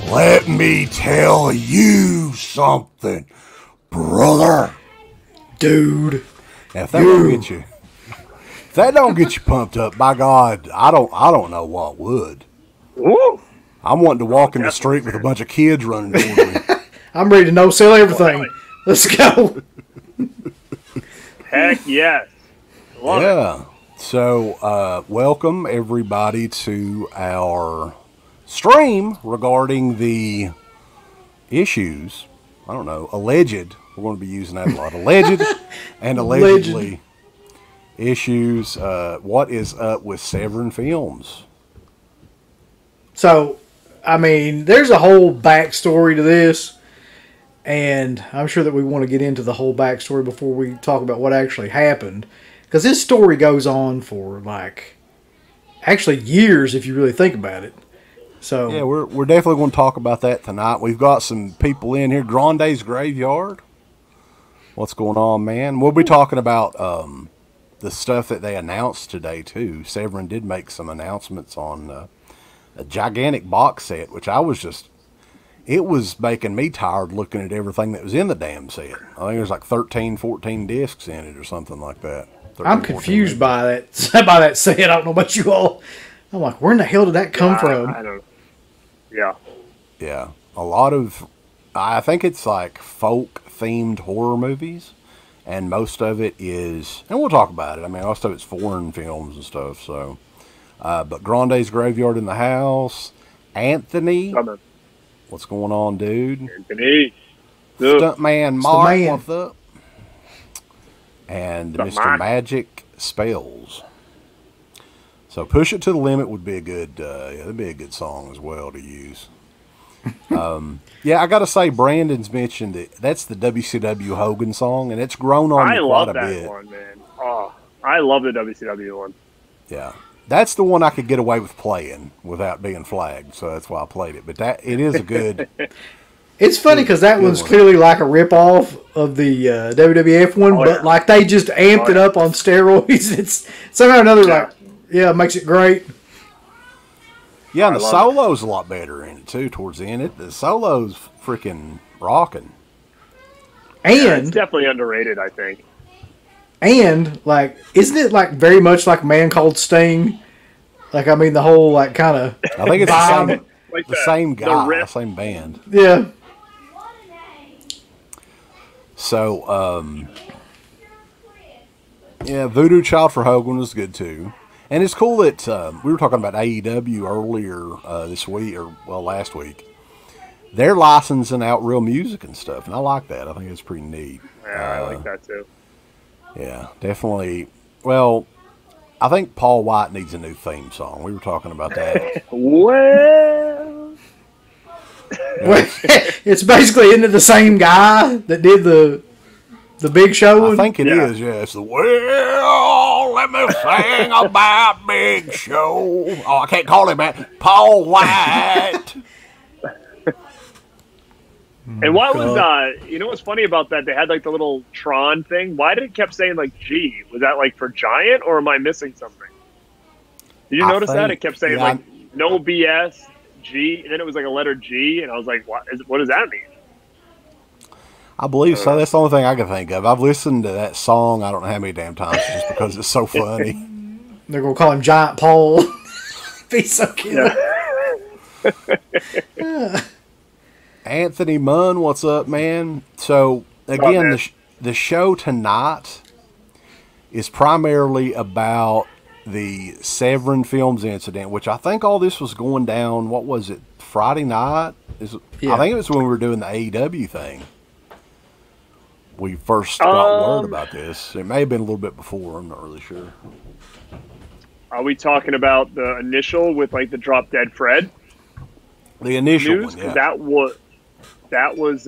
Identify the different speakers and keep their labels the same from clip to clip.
Speaker 1: Let me tell you something, brother.
Speaker 2: Dude.
Speaker 1: Now, if that don't get you pumped up, by God, I don't know what would.
Speaker 3: Woo!
Speaker 1: I'm wanting to walk in the street with a bunch of kids running towards me.
Speaker 2: I'm ready to no-sell everything. Let's go.
Speaker 3: Heck yes. Love it.
Speaker 1: So, welcome everybody to our stream regarding the issues. I don't know, alleged. We're going to be using that a lot. Alleged and allegedly issues. What is up with Severin Films?
Speaker 2: So, I mean, there's a whole backstory to this, and I'm sure that we want to get into the whole backstory before we talk about what actually happened. Because this story goes on for, actually years if you really think about it. So
Speaker 1: yeah, we're definitely going to talk about that tonight. We've got some people in here. Grande's Graveyard. What's going on, man? We'll be talking about the stuff that they announced today, too. Severin did make some announcements on a gigantic box set, which it was making me tired looking at everything that was in the damn set. I think there's like 13, 14 discs in it or something like that. 13,
Speaker 2: I'm confused by that set. I don't know about you all. I'm like, where in the hell did that come from?
Speaker 3: I don't know. Yeah.
Speaker 1: Yeah. A lot of, I think it's like folk-themed horror movies, and most of it is, and we'll talk about it. I mean, most of it's foreign films and stuff, so. But Grande's Graveyard in the house. Anthony. What's going on, dude?
Speaker 3: Anthony.
Speaker 1: Stuntman Mark.
Speaker 2: man.
Speaker 1: What's up? And Mr. Magic Spells. So Push It to the Limit would be a good, that'd be a good song as well to use. Yeah, I got to say, Brandon's mentioned it. That's the WCW Hogan song, and it's grown on me quite a bit. I love that
Speaker 3: one, man. Oh, I love the WCW one.
Speaker 1: Yeah. That's the one I could get away with playing without being flagged, so that's why I played it. But it is a good...
Speaker 2: It's funny because that one's clearly like a rip-off of the WWF one, but they just amped it up on steroids. It's somehow or another makes it great.
Speaker 1: Yeah, and the solo's a lot better in it, too, towards the end. The solo's freaking rocking.
Speaker 2: And
Speaker 3: it's definitely underrated, I think.
Speaker 2: And, isn't it, very much like Man Called Sting? The whole, kind of
Speaker 1: I think it's the same guy, the same band.
Speaker 2: Yeah.
Speaker 1: So, Voodoo Child for Hogan was good, too. And it's cool that we were talking about AEW earlier this week, last week. They're licensing out real music and stuff, and I like that. I think it's pretty neat.
Speaker 3: Yeah, I like that, too.
Speaker 1: Yeah, definitely. Well, I think Paul White needs a new theme song. We were talking about that.
Speaker 3: Well,
Speaker 2: it's basically into the same guy that did the Big Show.
Speaker 1: I think it is. Yeah, it's the well. Let me sing about Big Show. Oh, I can't call him that. Paul White.
Speaker 3: And what was what's funny about that? They had the little Tron thing. Why did it kept saying G? Was that for giant, or am I missing something? Did you notice that? It kept saying no BS G, and then it was a letter G, and I was like, what does that mean?
Speaker 1: I believe so. That's the only thing I can think of. I've listened to that song I don't know how many damn times just because it's so funny.
Speaker 2: They're gonna call him Giant Paul. Be so cute.
Speaker 3: Yeah.
Speaker 1: Anthony Munn, what's up, man? So, again, the show tonight is primarily about the Severin Films incident, which I think all this was going down, what was it, Friday night? I think it was when we were doing the AEW thing. We first got word about this. It may have been a little bit before, I'm not really sure.
Speaker 3: Are we talking about the initial with the Drop Dead Fred?
Speaker 1: The initial
Speaker 3: news?
Speaker 1: One, yeah.
Speaker 3: That was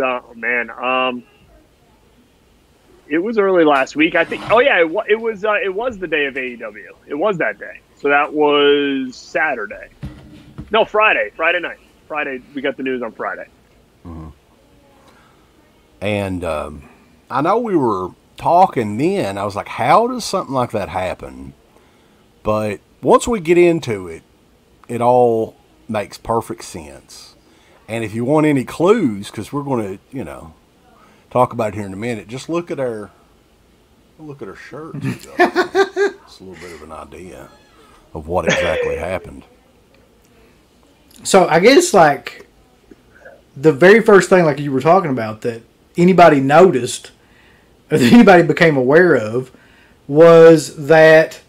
Speaker 3: it was early last week, I think. Oh yeah, it was the day of AEW. It was that day. So that was Saturday. No, Friday night. Friday, we got the news on Friday.
Speaker 1: Mm-hmm. And I know we were talking then. I was like, how does something like that happen? But once we get into it, it all makes perfect sense. And if you want any clues, because we're going to, talk about it here in a minute, just look at our shirts. It's a little bit of an idea of what exactly happened.
Speaker 2: So I guess like the very first thing, like you were talking about, that anybody noticed or that anybody became aware of was that.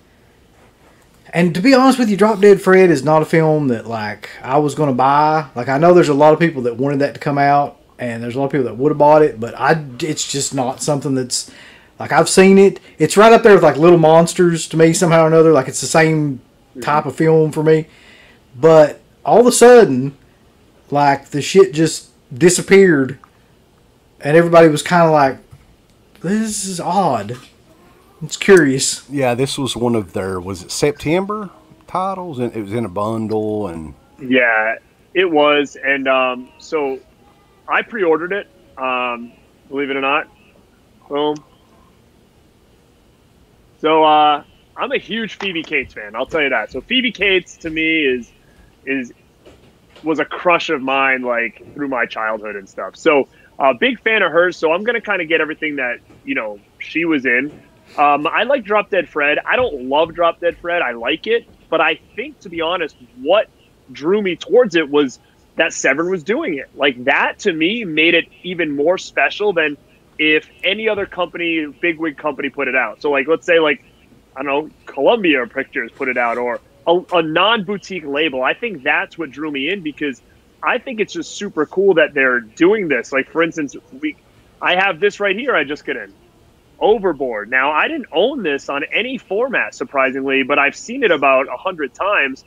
Speaker 2: And to be honest with you, Drop Dead Fred is not a film that, like, I was going to buy. Like, I know there's a lot of people that wanted that to come out, and there's a lot of people that would have bought it, but it's just not something that's, like, I've seen it. It's right up there with, like, Little Monsters to me somehow or another. Like, it's the same type of film for me. But all of a sudden, like, the shit just disappeared, and everybody was kind of like, this is odd. It's curious.
Speaker 1: Yeah, this was one of their, was it September titles? And it was in a bundle. And
Speaker 3: yeah, it was. And so I pre-ordered it, believe it or not. Boom. So I'm a huge Phoebe Cates fan, I'll tell you that. So Phoebe Cates to me was a crush of mine, like, through my childhood and stuff. So big fan of hers, so I'm going to kind of get everything that, she was in. I like Drop Dead Fred. I don't love Drop Dead Fred. I like it. But I think, to be honest, what drew me towards it was that Severin was doing it. Like, that, to me, made it even more special than if any other company, bigwig company, put it out. So, like, let's say, like, I don't know, Columbia Pictures put it out, or a non-boutique label. I think that's what drew me in, because I think it's just super cool that they're doing this. Like, for instance, I have this right here I just got in. Overboard. Now, I didn't own this on any format, surprisingly, but I've seen it about 100 times.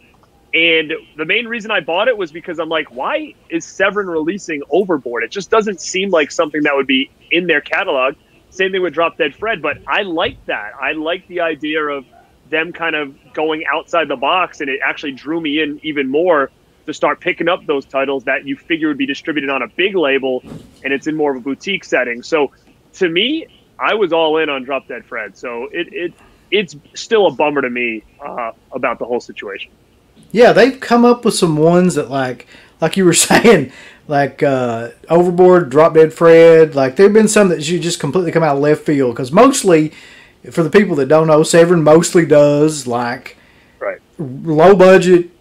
Speaker 3: And the main reason I bought it was because I'm like, why is Severin releasing Overboard? It just doesn't seem like something that would be in their catalog. Same thing with Drop Dead Fred, but I like that. I like the idea of them kind of going outside the box, and it actually drew me in even more to start picking up those titles that you figure would be distributed on a big label, and it's in more of a boutique setting. So to me, I was all in on Drop Dead Fred, so it's still a bummer to me about the whole situation.
Speaker 2: Yeah, they've come up with some ones that, like you were saying, like Overboard, Drop Dead Fred. Like, there have been some that you just completely come out of left field, because mostly, for the people that don't know, Severin mostly does like low budget,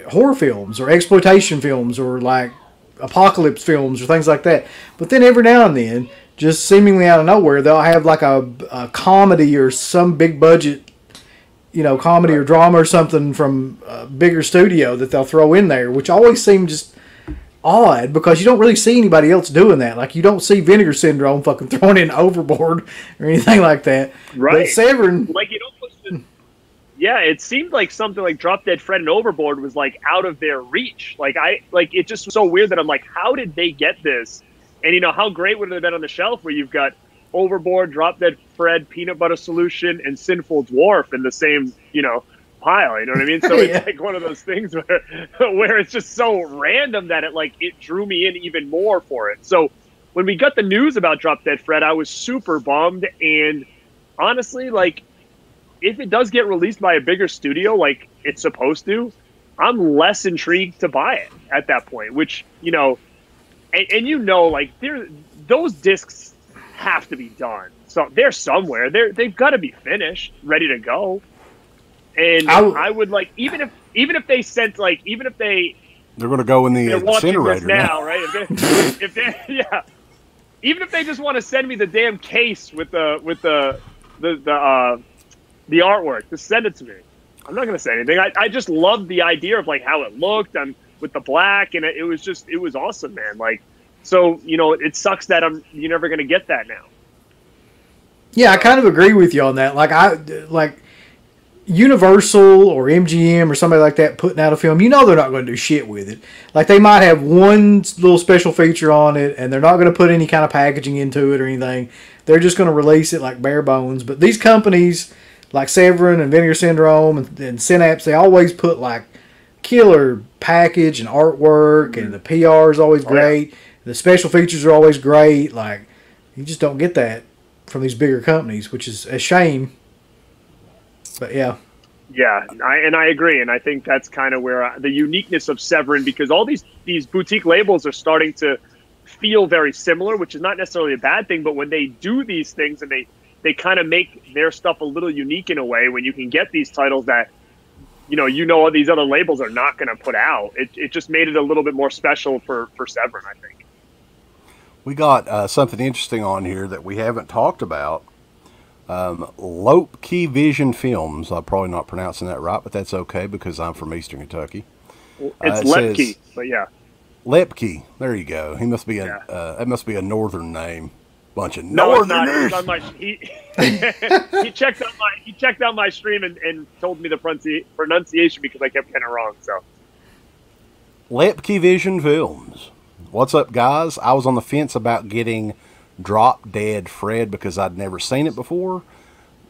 Speaker 2: horror films or exploitation films or like apocalypse films or things like that. But then every now and then, just seemingly out of nowhere, they'll have like a comedy or some big budget, comedy or drama or something from a bigger studio that they'll throw in there, which always seems just odd, because you don't really see anybody else doing that. Like, you don't see Vinegar Syndrome fucking throwing in Overboard or anything like that.
Speaker 3: Right.
Speaker 2: But Severin,
Speaker 3: like, yeah, it seemed like something like Drop Dead Fred and Overboard was like out of their reach. Like, it just was so weird that I'm like, how did they get this? And, how great would it have been on the shelf where you've got Overboard, Drop Dead Fred, Peanut Butter Solution, and Sinful Dwarf in the same, pile. You know what I mean? So it's like one of those things where it's just so random that it drew me in even more for it. So when we got the news about Drop Dead Fred, I was super bummed. And honestly, like, if it does get released by a bigger studio like it's supposed to, I'm less intrigued to buy it at that point, which, like, those discs have to be done. So they're somewhere. They've got to be finished, ready to go. And I would like, even if they sent, like, even if they're
Speaker 1: going to go in the incinerator
Speaker 3: now, right? If they yeah, even if they just want to send me the damn case with the artwork, just send it to me. I'm not going to say anything. I just loved the idea of, like, how it looked and with the black, and it was awesome, man. Like, so, it sucks that you're never going to get that now.
Speaker 2: Yeah, I kind of agree with you on that. Like Universal or MGM or somebody like that putting out a film, they're not going to do shit with it. Like, they might have one little special feature on it, and they're not going to put any kind of packaging into it or anything. They're just going to release it like bare bones. But these companies, like Severin and Vinegar Syndrome and Synapse, they always put, like, killer package and artwork, and the PR is always great. Yeah. The special features are always great. Like, you just don't get that from these bigger companies, which is a shame. But yeah.
Speaker 3: Yeah, I agree, and I think that's kind of where the uniqueness of Severin, because all these boutique labels are starting to feel very similar, which is not necessarily a bad thing. But when they do these things and they kind of make their stuff a little unique in a way, when you can get these titles that what these other labels are not going to put out, it just made it a little bit more special for Severin, I think.
Speaker 1: We got something interesting on here that we haven't talked about. Lopke Vision Films. I'm probably not pronouncing that right, but that's okay because I'm from Eastern Kentucky.
Speaker 3: It's Lepke, but yeah.
Speaker 1: Lepke. There you go. He must be that must be a northern name. Bunch of northerners.
Speaker 3: No, he checked out my stream and told me the pronunciation because I kept getting it wrong. So
Speaker 1: Lepke Vision Films. What's up, guys? I was on the fence about getting Drop Dead Fred because I'd never seen it before,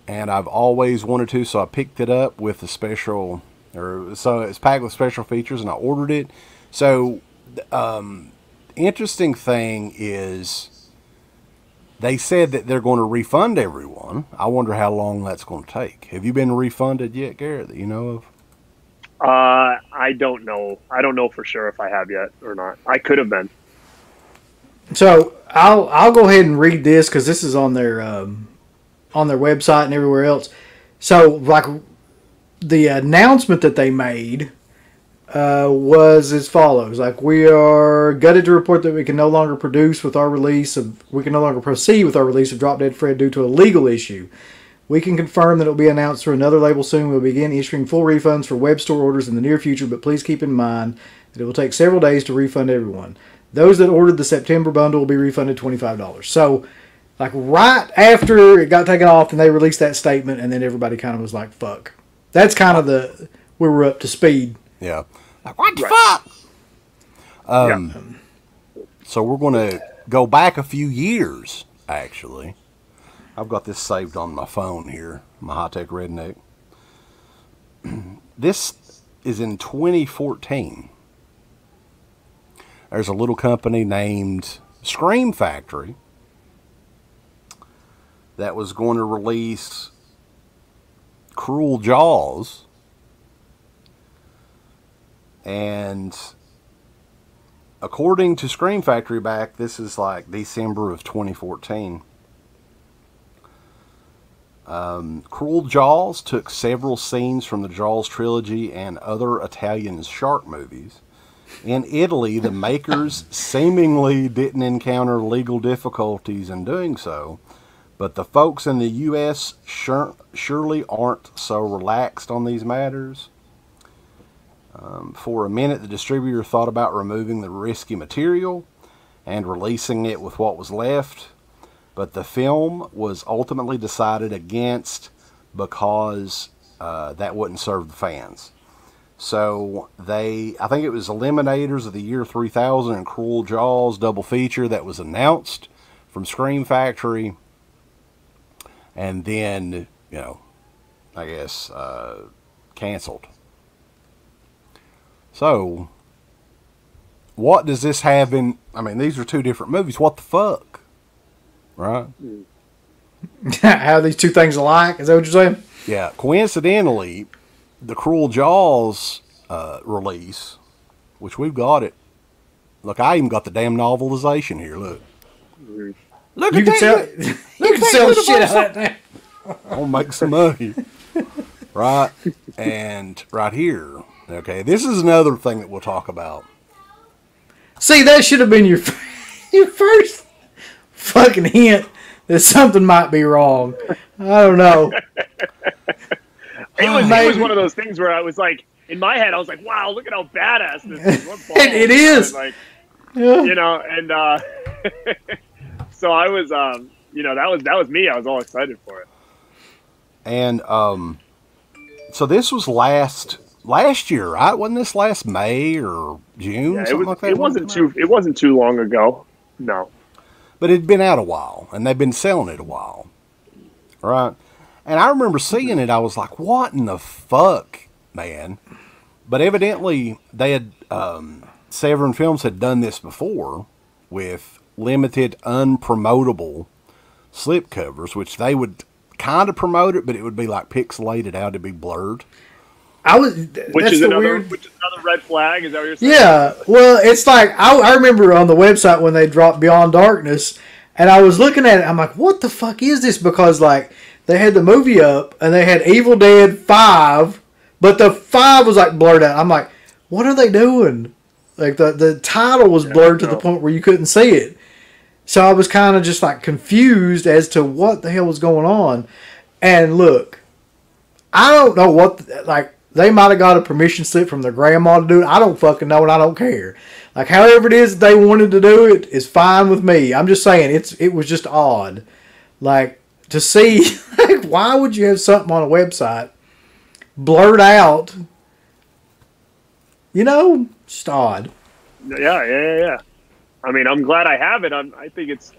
Speaker 1: and I've always wanted to, so I picked it up with the special, so it's packed with special features, and I ordered it. So, interesting thing is, they said that they're going to refund everyone. I wonder how long that's going to take. Have you been refunded yet, Garrett, that you know of?
Speaker 3: I don't know. I don't know for sure if I have yet or not. I could have been.
Speaker 2: So I'll go ahead and read this because this is on their website and everywhere else. So like the announcement that they made was as follows: like, we are gutted to report that we can no longer proceed with our release of Drop Dead Fred due to a legal issue. We can confirm that it will be announced through another label soon. We'll begin issuing full refunds for web store orders in the near future, but please keep in mind that it will take several days to refund everyone. Those that ordered the September bundle will be refunded $25. So, like, right after it got taken off and they released that statement, and then everybody kind of was like, fuck. That's kind of we were up to speed.
Speaker 1: Yeah. Like, what the fuck? So we're going to go back a few years, actually. I've got this saved on my phone here, my high-tech redneck. This is in 2014. There's a little company named Scream Factory that was going to release Cruel Jaws, and according to Scream Factory this is like December of 2014. Cruel Jaws took several scenes from the Jaws trilogy and other Italian shark movies. In Italy, the makers seemingly didn't encounter legal difficulties in doing so, but the folks in the U.S. surely aren't so relaxed on these matters. For a minute, the distributor thought about removing the risky material and releasing it with what was left, but the film was ultimately decided against because that wouldn't serve the fans. So I think it was Eliminators of the Year 3000 and Cruel Jaws double feature that was announced from Scream Factory, and then, I guess, canceled. So, what does this have in, these are two different movies. What the fuck? Right?
Speaker 2: How are these two things alike? Is that what you're saying?
Speaker 1: Yeah. Coincidentally, the Cruel Jaws release, which we've got it. Look, I even got the damn novelization here. Look. Look
Speaker 2: you
Speaker 1: at
Speaker 2: can sell,
Speaker 1: that.
Speaker 2: you can sell the shit out of that now.
Speaker 1: I'll make some money. Right? And right here. Okay, this is another thing that we'll talk about.
Speaker 2: See, that should have been your first fucking hint that something might be wrong. I don't know.
Speaker 3: It was one of those things where I was like, in my head, I was like, wow, look at how badass this is. What balls.
Speaker 2: It is.
Speaker 3: Like,
Speaker 2: yeah.
Speaker 3: And so I was, that was me. I was all excited for it.
Speaker 1: And so this was last year, right? Wasn't this last May or June?
Speaker 3: Yeah,
Speaker 1: something like that?
Speaker 3: It wasn't too long ago. No.
Speaker 1: But it'd been out a while, and they've been selling it a while. Right? And I remember seeing it, I was like, what in the fuck, man? But evidently, they had, Severin Films had done this before with limited, unpromotable slipcovers, which they would kind of promote it, but it would be like pixelated out to be blurred.
Speaker 3: Which is another red flag. Is that what you're saying?
Speaker 2: Yeah. Well, it's like I remember on the website when they dropped Beyond Darkness, and I was looking at it. I'm like, what the fuck is this? Because like they had the movie up and they had Evil Dead 5, but the 5 was like blurred out. I'm like, what are they doing? Like the title was blurred to the point where you couldn't see it. So I was kind of just like confused as to what the hell was going on. And look, I don't know what they might have got a permission slip from their grandma to do it. I don't fucking know, and I don't care. Like, however it is that they wanted to do it is fine with me. I'm just saying, it was just odd. Like, to see, like, why would you have something on a website blurred out? You know, just odd.
Speaker 3: Yeah. I mean, I'm glad I have it. I think it's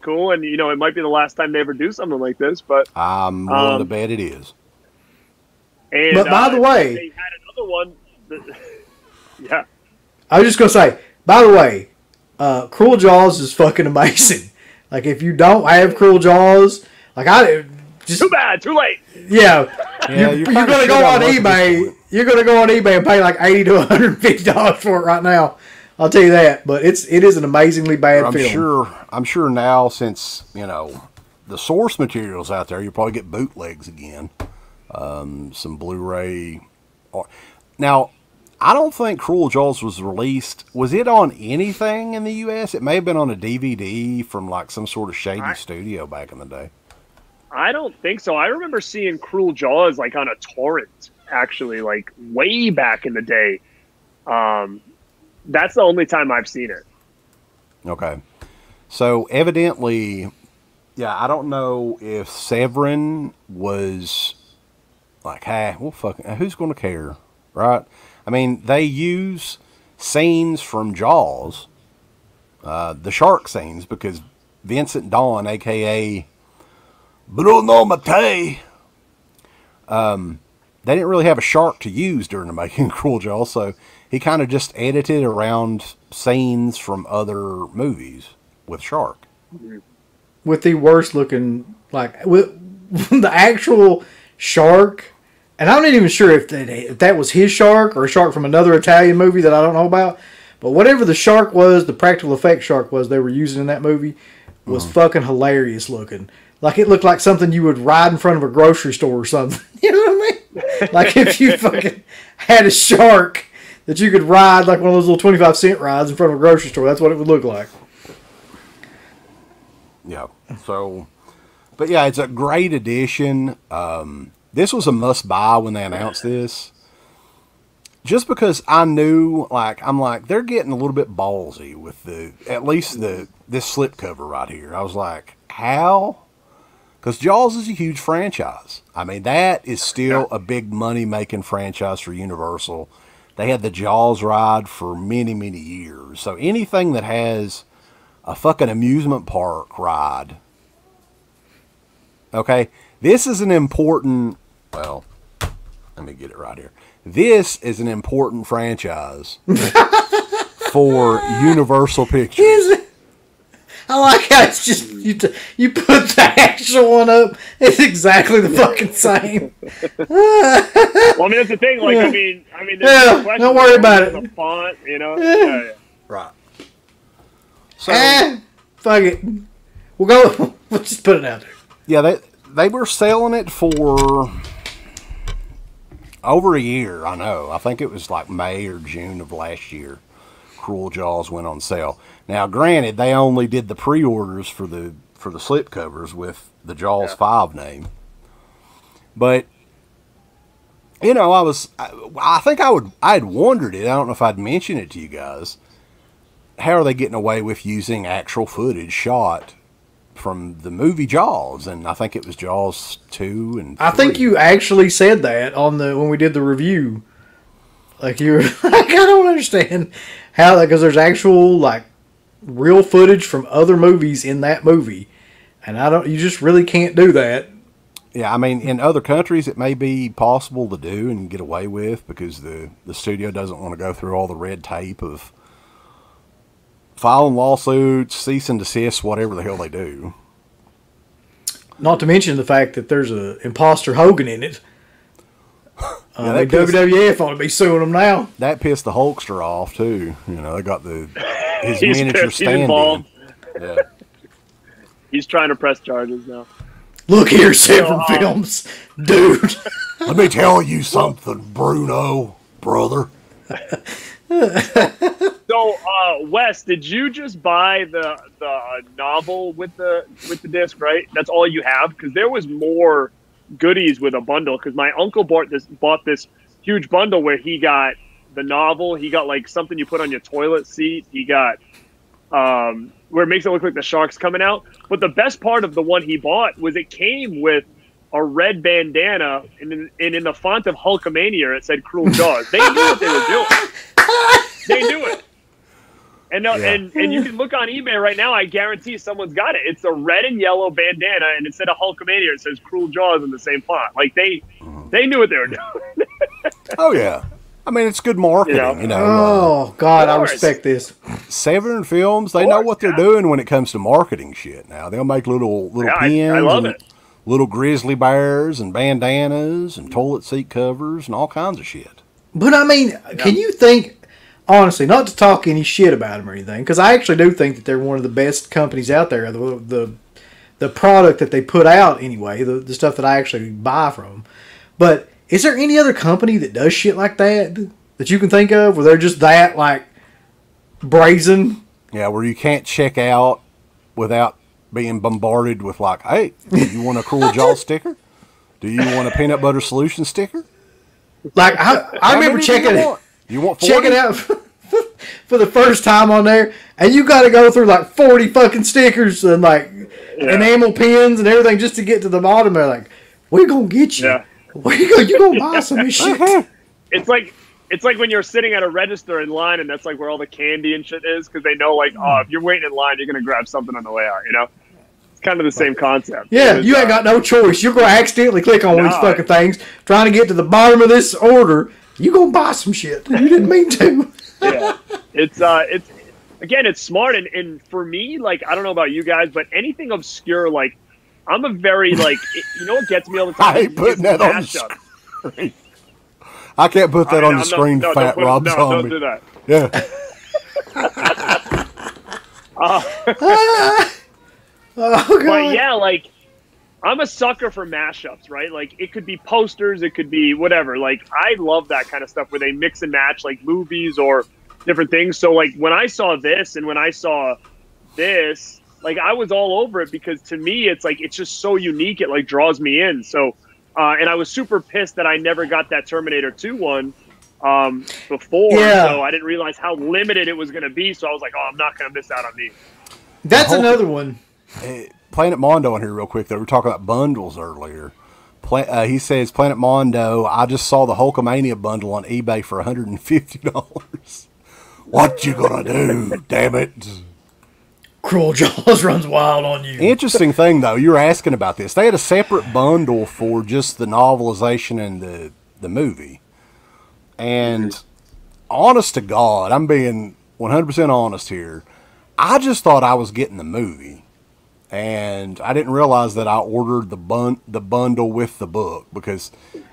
Speaker 3: cool, and, you know, it might be the last time they ever do something like this, but...
Speaker 1: I'm willing to bet it is.
Speaker 3: And,
Speaker 2: but by the way,
Speaker 3: they had another one. Yeah,
Speaker 2: I was just gonna say. By the way, Cruel Jaws is fucking amazing. Like, if you don't have Cruel Jaws, like
Speaker 3: too bad, too late.
Speaker 2: Yeah, you're gonna go on eBay. You're gonna go on eBay and pay like $80 to $150 for it right now. I'll tell you that. But it is an amazingly bad film.
Speaker 1: I'm sure now, since you know the source material's out there, you'll probably get bootlegs again. Some Blu-ray. Now, I don't think Cruel Jaws was released. Was it on anything in the U.S.? It may have been on a DVD from like some sort of shady studio back in the day.
Speaker 3: I don't think so. I remember seeing Cruel Jaws like on a torrent, actually, like way back in the day. That's the only time I've seen it.
Speaker 1: Okay. So evidently, yeah, I don't know if Severin was... like, hey, well, who's going to care, right? I mean, they use scenes from Jaws, the shark scenes, because Vincent Dawn, a.k.a. Bruno Mattei, they didn't really have a shark to use during the making of Cruel Jaws, so he kind of just edited around scenes from other movies with shark.
Speaker 2: With the worst looking, like, with the actual shark... And I'm not even sure if that was his shark or a shark from another Italian movie that I don't know about. But whatever the shark was, the practical effect shark was they were using in that movie was fucking hilarious looking. Like, it looked like something you would ride in front of a grocery store or something. You know what I mean? Like, if you fucking had a shark that you could ride like one of those little 25-cent rides in front of a grocery store, that's what it would look like.
Speaker 1: Yeah. So, but yeah, it's a great addition. This was a must-buy when they announced this. Just because I knew, like, I'm like, they're getting a little bit ballsy with this slipcover right here. I was like, how? Because Jaws is a huge franchise. I mean, that is still a big money-making franchise for Universal. They had the Jaws ride for many, many years. So anything that has a fucking amusement park ride, okay? This is an important, well, let me get it right here. This is an important franchise for Universal Pictures.
Speaker 2: I like how it's just, you put the actual one up, it's exactly the fucking same.
Speaker 3: Well, I mean, that's the thing, like, I mean, there's no
Speaker 2: don't worry about it.
Speaker 3: The font, you know?
Speaker 2: Yeah.
Speaker 1: Right. So,
Speaker 2: fuck it. We'll just put it out there.
Speaker 1: Yeah, they were selling it for over a year, I know. I think it was like May or June of last year. Cruel Jaws went on sale. Now, granted, they only did the pre-orders for the slipcovers with the Jaws 5 name. But, you know, I think I had wondered it. I don't know if I'd mentioned it to you guys. How are they getting away with using actual footage shot from the movie Jaws? And I think it was Jaws 2 and 3.
Speaker 2: I think you actually said that when we did the review. Like, you were like, I don't understand how, because there's actual, like, real footage from other movies in that movie. And you just really can't do that.
Speaker 1: Yeah, I mean, in other countries it may be possible to do and get away with because the studio doesn't want to go through all the red tape of filing lawsuits, cease and desist, whatever the hell they do.
Speaker 2: Not to mention the fact that there's a imposter Hogan in it.
Speaker 1: Yeah,
Speaker 2: WWF ought to be suing them now.
Speaker 1: That pissed the Hulkster off too. You know, they got his
Speaker 3: He's
Speaker 1: miniature
Speaker 3: pissed. He's
Speaker 1: stand-in.
Speaker 3: involved.
Speaker 1: Yeah.
Speaker 3: He's trying to press charges now.
Speaker 2: Look here, Severin Films, dude.
Speaker 1: Let me tell you something, Bruno, brother.
Speaker 3: So, Wes, did you just buy the novel with the disc? Right, that's all you have, because there was more goodies with a bundle. Because my uncle bought this huge bundle where he got the novel, he got like something you put on your toilet seat, he got where it makes it look like the shark's coming out. But the best part of the one he bought was it came with a red bandana, and in the font of Hulkamania it said "Cruel Jaws." They knew what they were doing. They knew it. And and you can look on eBay right now. I guarantee someone's got it. It's a red and yellow bandana, and instead of Hulkamania, it says "Cruel Jaws" in the same font. Like they knew what they were doing.
Speaker 1: Oh yeah, I mean it's good marketing. You know.
Speaker 2: Oh God, I respect this.
Speaker 1: Severin Films, they know what they're doing when it comes to marketing shit. Now they'll make little pins.
Speaker 3: I love it.
Speaker 1: Little grizzly bears and bandanas and toilet seat covers and all kinds of shit.
Speaker 2: But I mean, can you think? Honestly, not to talk any shit about them or anything, because I actually do think that they're one of the best companies out there. The product that they put out, anyway, the stuff that I actually buy from them. But is there any other company that does shit like that you can think of, where they're just that, like, brazen?
Speaker 1: Yeah, where you can't check out without being bombarded with, like, hey, do you want a Cruel Jaws sticker? Do you want a peanut butter solution sticker?
Speaker 2: Like, I remember checking it.
Speaker 1: You want 40?
Speaker 2: Check it out for the first time on there, and you got to go through like 40 fucking stickers and like enamel pins and everything just to get to the bottom. They're like, "We're gonna get you.
Speaker 3: Yeah.
Speaker 2: Where you go? You gonna buy some of this shit?"
Speaker 3: It's like when you're sitting at a register in line, and that's like where all the candy and shit is, because they know, like, oh, if you're waiting in line, you're gonna grab something on the way out. You know, it's kind of the same concept.
Speaker 2: Yeah, you ain't got no choice. You're gonna accidentally click on these fucking things, trying to get to the bottom of this order. You gonna buy some shit. You didn't mean to.
Speaker 3: Yeah. It's again, it's smart. And for me, like, I don't know about you guys, but anything obscure, like, I'm a very, like, you know what gets me all the time?
Speaker 1: I ain't putting that on the screen. I can't put that on the screen, Fat Rob Zombie.
Speaker 3: Don't do that.
Speaker 1: Yeah.
Speaker 2: Oh, God.
Speaker 3: But yeah, like, I'm a sucker for mashups, right? Like, it could be posters, it could be whatever. Like, I love that kind of stuff where they mix and match, like, movies or different things. So, like, when I saw this and when I saw this, like, I was all over it, because to me, it's like, it's just so unique. It, like, draws me in. So, and I was super pissed that I never got that Terminator 2 one before.
Speaker 2: Yeah.
Speaker 3: So I didn't realize how limited it was going to be. So I was like, oh, I'm not going to miss out on these.
Speaker 2: That's another one.
Speaker 1: Planet Mondo in here real quick. They were talking about bundles earlier. He says, Planet Mondo, I just saw the Hulkamania bundle on eBay for $150. What you gonna do, damn it?
Speaker 2: Cruel Jaws runs wild on you.
Speaker 1: Interesting thing, though, you were asking about this. They had a separate bundle for just the novelization and the movie. And honest to God, I'm being 100% honest here, I just thought I was getting the movie. And I didn't realize that I ordered the bundle with the book, because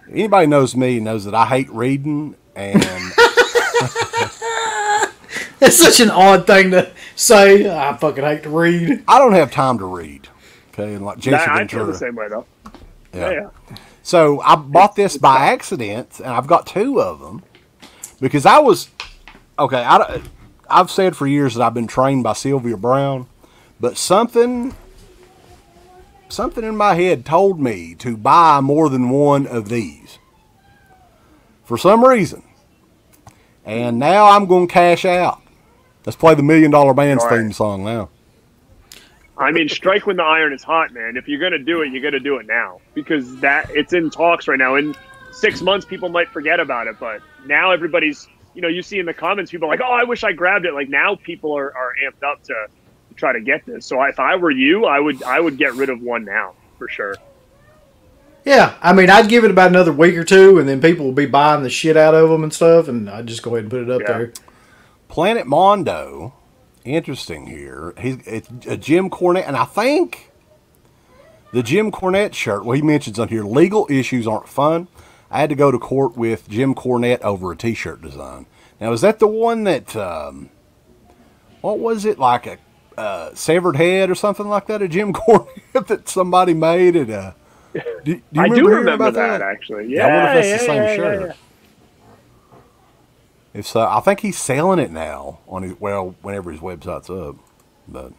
Speaker 1: anybody knows me knows that I hate reading, and
Speaker 2: it's such an odd thing to say. I fucking hate to read.
Speaker 1: I don't have time to read. Okay, and like Jesse
Speaker 3: I
Speaker 1: Ventura,
Speaker 3: feel the same way though. Yeah.
Speaker 1: So I bought this by accident, and I've got two of them because I was okay. I've said for years that I've been trained by Sylvia Brown, but something in my head told me to buy more than one of these for some reason. And now I'm going to cash out. Let's play the $1 Million Band's theme song now.
Speaker 3: I mean, strike when the iron is hot, man. If you're going to do it, you got to do it now, because it's in talks right now. In 6 months, people might forget about it, but now everybody's, you see in the comments, people are like, oh, I wish I grabbed it. Like, now people are amped up to try to get this. So if I were you, I would get rid of one now for sure.
Speaker 2: Yeah, I mean, I'd give it about another week or two, and then people will be buying the shit out of them and stuff, and I'd just go ahead and put it up there.
Speaker 1: Planet Mondo, interesting here. It's a Jim Cornette, and I think The Jim Cornette shirt, well, he mentions on here, legal issues aren't fun. I had to go to court with Jim Cornette over a t-shirt design. Now, is that the one that, what was it, like a severed head or something like that, a Jim Cornette that somebody made? Do you
Speaker 3: I
Speaker 1: remember
Speaker 3: do
Speaker 1: hearing
Speaker 3: remember
Speaker 1: about
Speaker 3: that, actually. Yeah,
Speaker 1: I wonder if that's the same shirt.
Speaker 3: yeah.
Speaker 1: If so, I think he's selling it now on his, well, whenever his website's up. But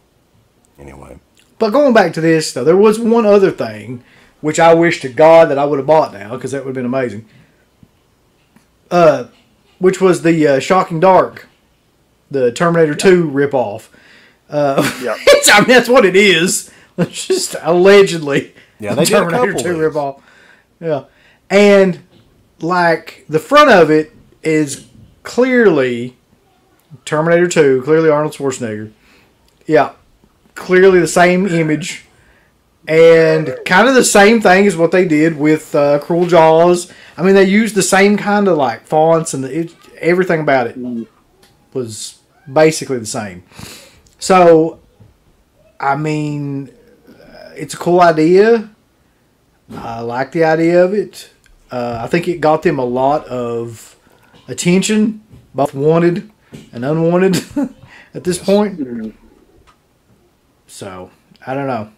Speaker 1: anyway.
Speaker 2: But going back to this, though, there was one other thing, which I wish to God that I would have bought now, because that would have been amazing. Which was the Shocking Dark, the Terminator 2 ripoff.
Speaker 3: Yep.
Speaker 2: I mean, that's what it is. It's just allegedly
Speaker 1: Yeah, they did a
Speaker 2: Terminator
Speaker 1: couple
Speaker 2: 2
Speaker 1: of these.
Speaker 2: ripoff. Yeah. And, like, the front of it is clearly Terminator 2, clearly Arnold Schwarzenegger. Yeah. Clearly the same image. And kind of the same thing as what they did with Cruel Jaws. I mean, they used the same kind of, like, fonts, and everything about it was basically the same. So, I mean, it's a cool idea. I like the idea of it. I think it got them a lot of attention, both wanted and unwanted at this point. So, I don't know.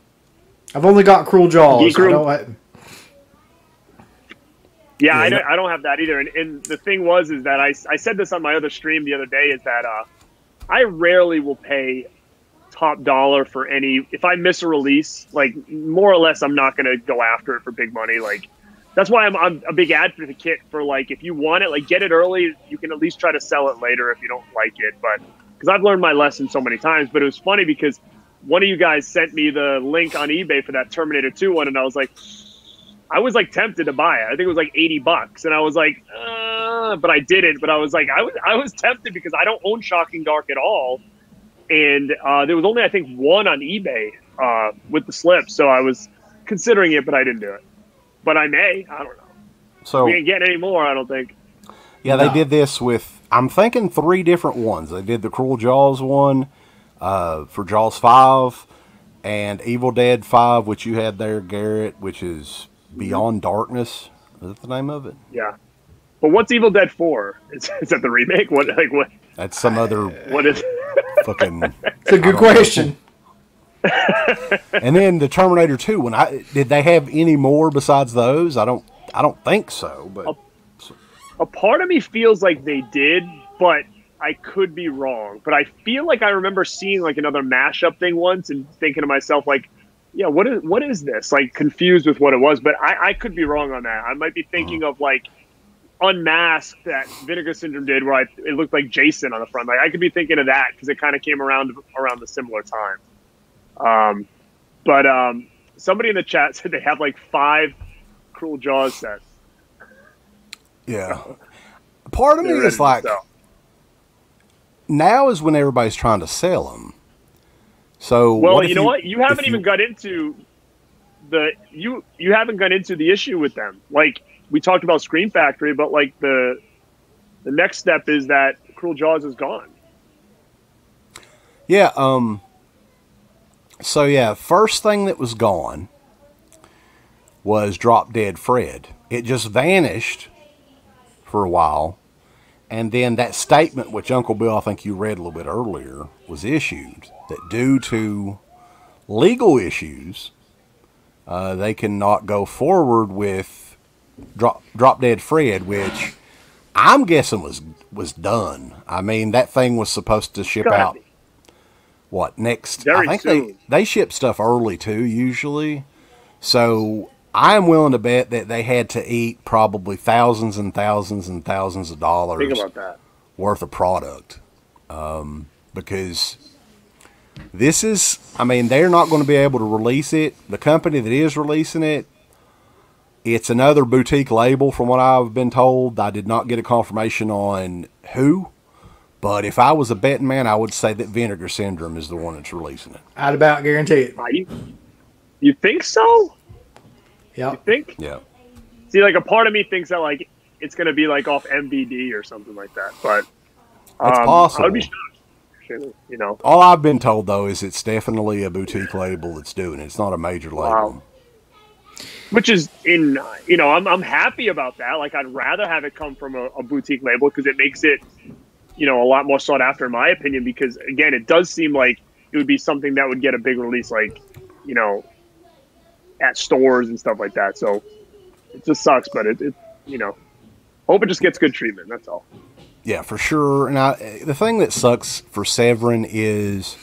Speaker 2: I've only got Cruel Jaws.
Speaker 3: Yeah, I don't have that either. And the thing is that I said this on my other stream the other day, is that I rarely will pay top dollar for any, if I miss a release, like, more or less I'm not going to go after it for big money. Like, that's why I'm a big advocate for, like, if you want it, like, get it early. You can at least try to sell it later if you don't like it. But because I've learned my lesson so many times. But it was funny because one of you guys sent me the link on eBay for that Terminator 2 one, and I was like tempted to buy it. I think it was like $80, and I was like, but I didn't. But I was like, I was tempted because I don't own Shocking Dark at all, and there was only, I think, one on eBay with the slip, so I was considering it, but I didn't do it. But I may. I don't know.
Speaker 1: So
Speaker 3: we ain't getting any more, I don't think.
Speaker 1: Yeah, they did this with, I'm thinking, 3 different ones. They did the Cruel Jaws one for Jaws 5, and Evil Dead 5, which you had there, Garrett, which is Beyond Darkness. Is that the name of it?
Speaker 3: Yeah. But what's Evil Dead 4? Is that the remake? What?
Speaker 1: That's some other
Speaker 3: what is
Speaker 1: fucking...
Speaker 2: It's a good question.
Speaker 1: And then the Terminator 2, did they have any more besides those? I don't think so, but...
Speaker 3: A part of me feels like they did, but I could be wrong. But I feel like I remember seeing, like, another mashup thing once and thinking to myself, like, yeah, what is this? Like, confused with what it was. But I could be wrong on that. I might be thinking of, like, Unmasked that Vinegar Syndrome did, where it looked like Jason on the front. Like, I could be thinking of that because it kind of came around the similar time. But somebody in the chat said they have, like, 5 Cruel Jaws sets.
Speaker 1: Yeah. Part of me is like,
Speaker 3: now
Speaker 1: is when everybody's trying to sell them. So,
Speaker 3: well, you know what? You haven't even got into you haven't got into the issue with them. Like, we talked about Scream Factory, but, like, the next step is that Cruel Jaws is gone.
Speaker 1: Yeah. So yeah, first thing that was gone was Drop Dead Fred. It just vanished for a while, and then that statement, which Uncle Bill, I think you read a little bit earlier, was issued that due to legal issues, they cannot go forward with Drop Dead Fred, which I'm guessing was done. I mean, that thing was supposed to ship out next?
Speaker 3: Very
Speaker 1: I think
Speaker 3: soon.
Speaker 1: they ship stuff early too, usually. So I'm willing to bet that they had to eat probably thousands and thousands and thousands of dollars
Speaker 3: Think about that.
Speaker 1: worth of product. Because this is, I mean, they're not going to be able to release it. The company that is releasing it, it's another boutique label from what I've been told. I did not get a confirmation on who, but if I was a betting man, I would say that Vinegar Syndrome is the one that's releasing it.
Speaker 2: I'd about guarantee it.
Speaker 3: You think so?
Speaker 2: Yeah.
Speaker 3: You think?
Speaker 1: Yeah.
Speaker 3: See, like, a part of me thinks that, like, it's going to be, like, off MVD or something like that. But
Speaker 1: it's possible.
Speaker 3: I would be shocked. You know.
Speaker 1: All I've been told, though, is it's definitely a boutique label that's doing it. It's not a major label.
Speaker 3: Wow. Which is I'm happy about that. Like, I'd rather have it come from a boutique label because it makes it, a lot more sought after, in my opinion. Because again, it does seem like it would be something that would get a big release, like, at stores and stuff like that. So it just sucks, but it hope it just gets good treatment. That's all.
Speaker 1: Yeah, for sure. And the thing that sucks for Severin is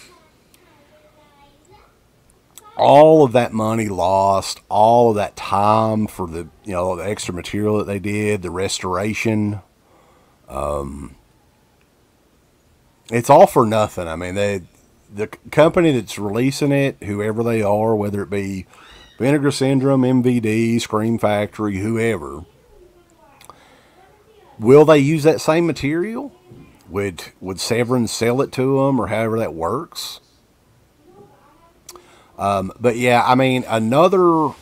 Speaker 1: all of that money lost, all of that time for the the extra material that they did, the restoration. It's all for nothing. I mean, the company that's releasing it, whoever they are, whether it be Vinegar Syndrome, MVD, Scream Factory, whoever, will they use that same material? Would Severin sell it to them, or however that works? But yeah, I mean, another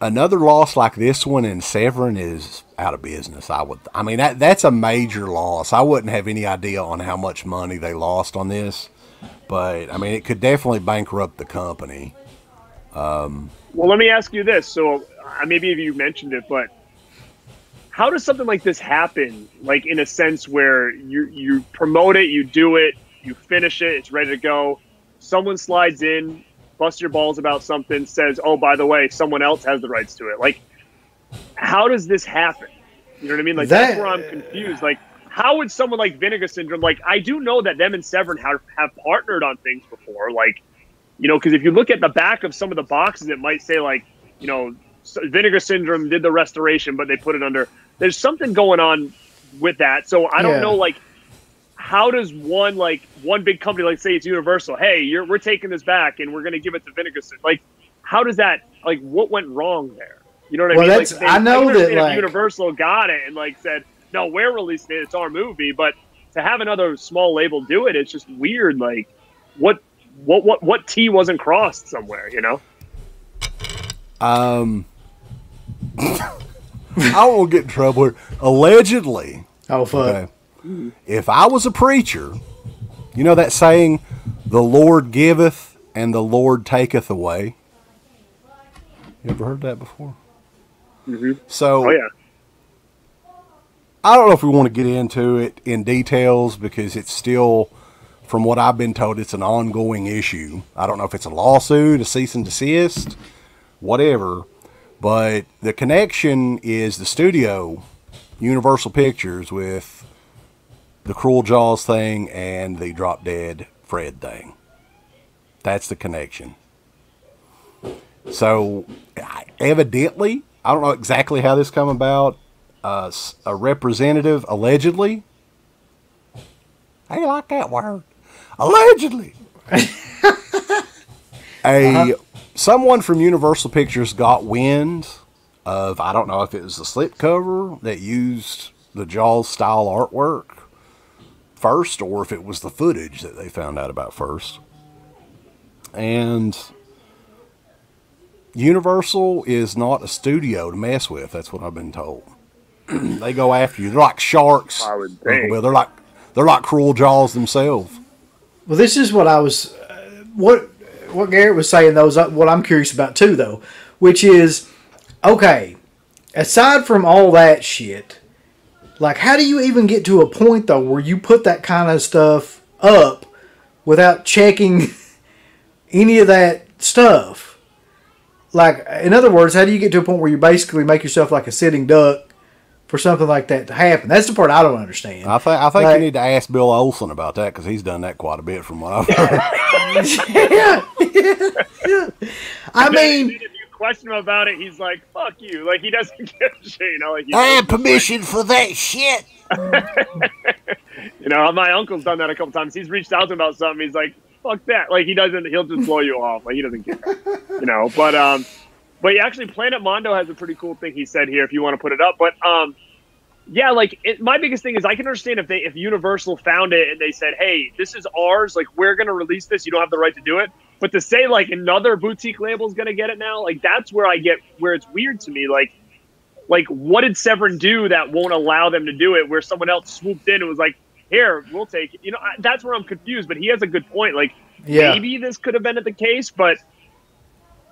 Speaker 1: loss like this one, and Severin is out of business. I mean that's a major loss. I wouldn't have any idea on how much money they lost on this, but I mean it could definitely bankrupt the company.
Speaker 3: Well, let me ask you this. So maybe if you mentioned it, but how does something like this happen? Like, in a sense where you promote it, you do it, you finish it, it's ready to go. Someone slides in, busts your balls about something, says, oh, by the way, someone else has the rights to it. Like, how does this happen? You know what I mean? Like, that's where I'm confused. Like, how would someone like Vinegar Syndrome, like, I do know that them and Severin have partnered on things before. Like, because if you look at the back of some of the boxes, it might say, like, Vinegar Syndrome did the restoration, but they put it under. There's something going on with that. So I don't know, like, how does one big company, like say it's Universal, hey, we're taking this back and we're going to give it to Vinegar Syndrome. Like, how does that, like, what went wrong there? You know what I mean?
Speaker 2: Like, I know that, like,
Speaker 3: Universal got it and, like, said, no, we're releasing it, it's our movie. But to have another small label do it, it's just weird. Like, what T wasn't crossed somewhere,
Speaker 1: I won't get in trouble here. Allegedly.
Speaker 2: Oh, fuck.
Speaker 1: Okay, if I was a preacher, you know that saying, the Lord giveth and the Lord taketh away? You ever heard that before?
Speaker 3: Mm-hmm.
Speaker 1: So,
Speaker 3: oh, yeah.
Speaker 1: I don't know if we want to get into it in details because it's still, from what I've been told, it's an ongoing issue. I don't know if it's a lawsuit, a cease and desist, whatever. But the connection is the studio, Universal Pictures, with the Cruel Jaws thing and the Drop Dead Fred thing. That's the connection. So, evidently, I don't know exactly how this come about. A representative, allegedly. I like that word. Allegedly. Someone from Universal Pictures got wind of, I don't know if it was the slipcover that used the Jaws style artwork first, or if it was the footage that they found out about first. And Universal is not a studio to mess with. That's what I've been told. They go after you. They're like sharks.
Speaker 3: I would think.
Speaker 1: Well, they're like Cruel Jaws themselves.
Speaker 2: Well, this is what I was, what Garrett was saying, though, is what I'm curious about too, though, which is, okay, aside from all that shit, like, how do you even get to a point, though, where you put that kind of stuff up without checking any of that stuff? Like, in other words, how do you get to a point where you basically make yourself like a sitting duck for something like that to happen? That's the part I don't understand.
Speaker 1: I think like, you need to ask Bill Olson about that, because he's done that quite a bit from what I've heard.
Speaker 2: yeah. I mean,
Speaker 3: if you question him about it, he's like, "Fuck you!" Like, he doesn't give a shit. Like,
Speaker 1: I have permission for that shit.
Speaker 3: My uncle's done that a couple times. He's reached out to him about something. He's like, "Fuck that!" Like, he'll just blow you off. Like, he doesn't care. But actually, Planet Mondo has a pretty cool thing he said here, if you want to put it up. But yeah, like, my biggest thing is, I can understand if Universal found it and they said, hey, this is ours, like, we're going to release this, you don't have the right to do it. But to say, like, another boutique label is going to get it now, like, that's where where it's weird to me. Like, what did Severin do that won't allow them to do it, where someone else swooped in and was like, here, we'll take it. That's where I'm confused, but he has a good point. Like, maybe this could have been the case, but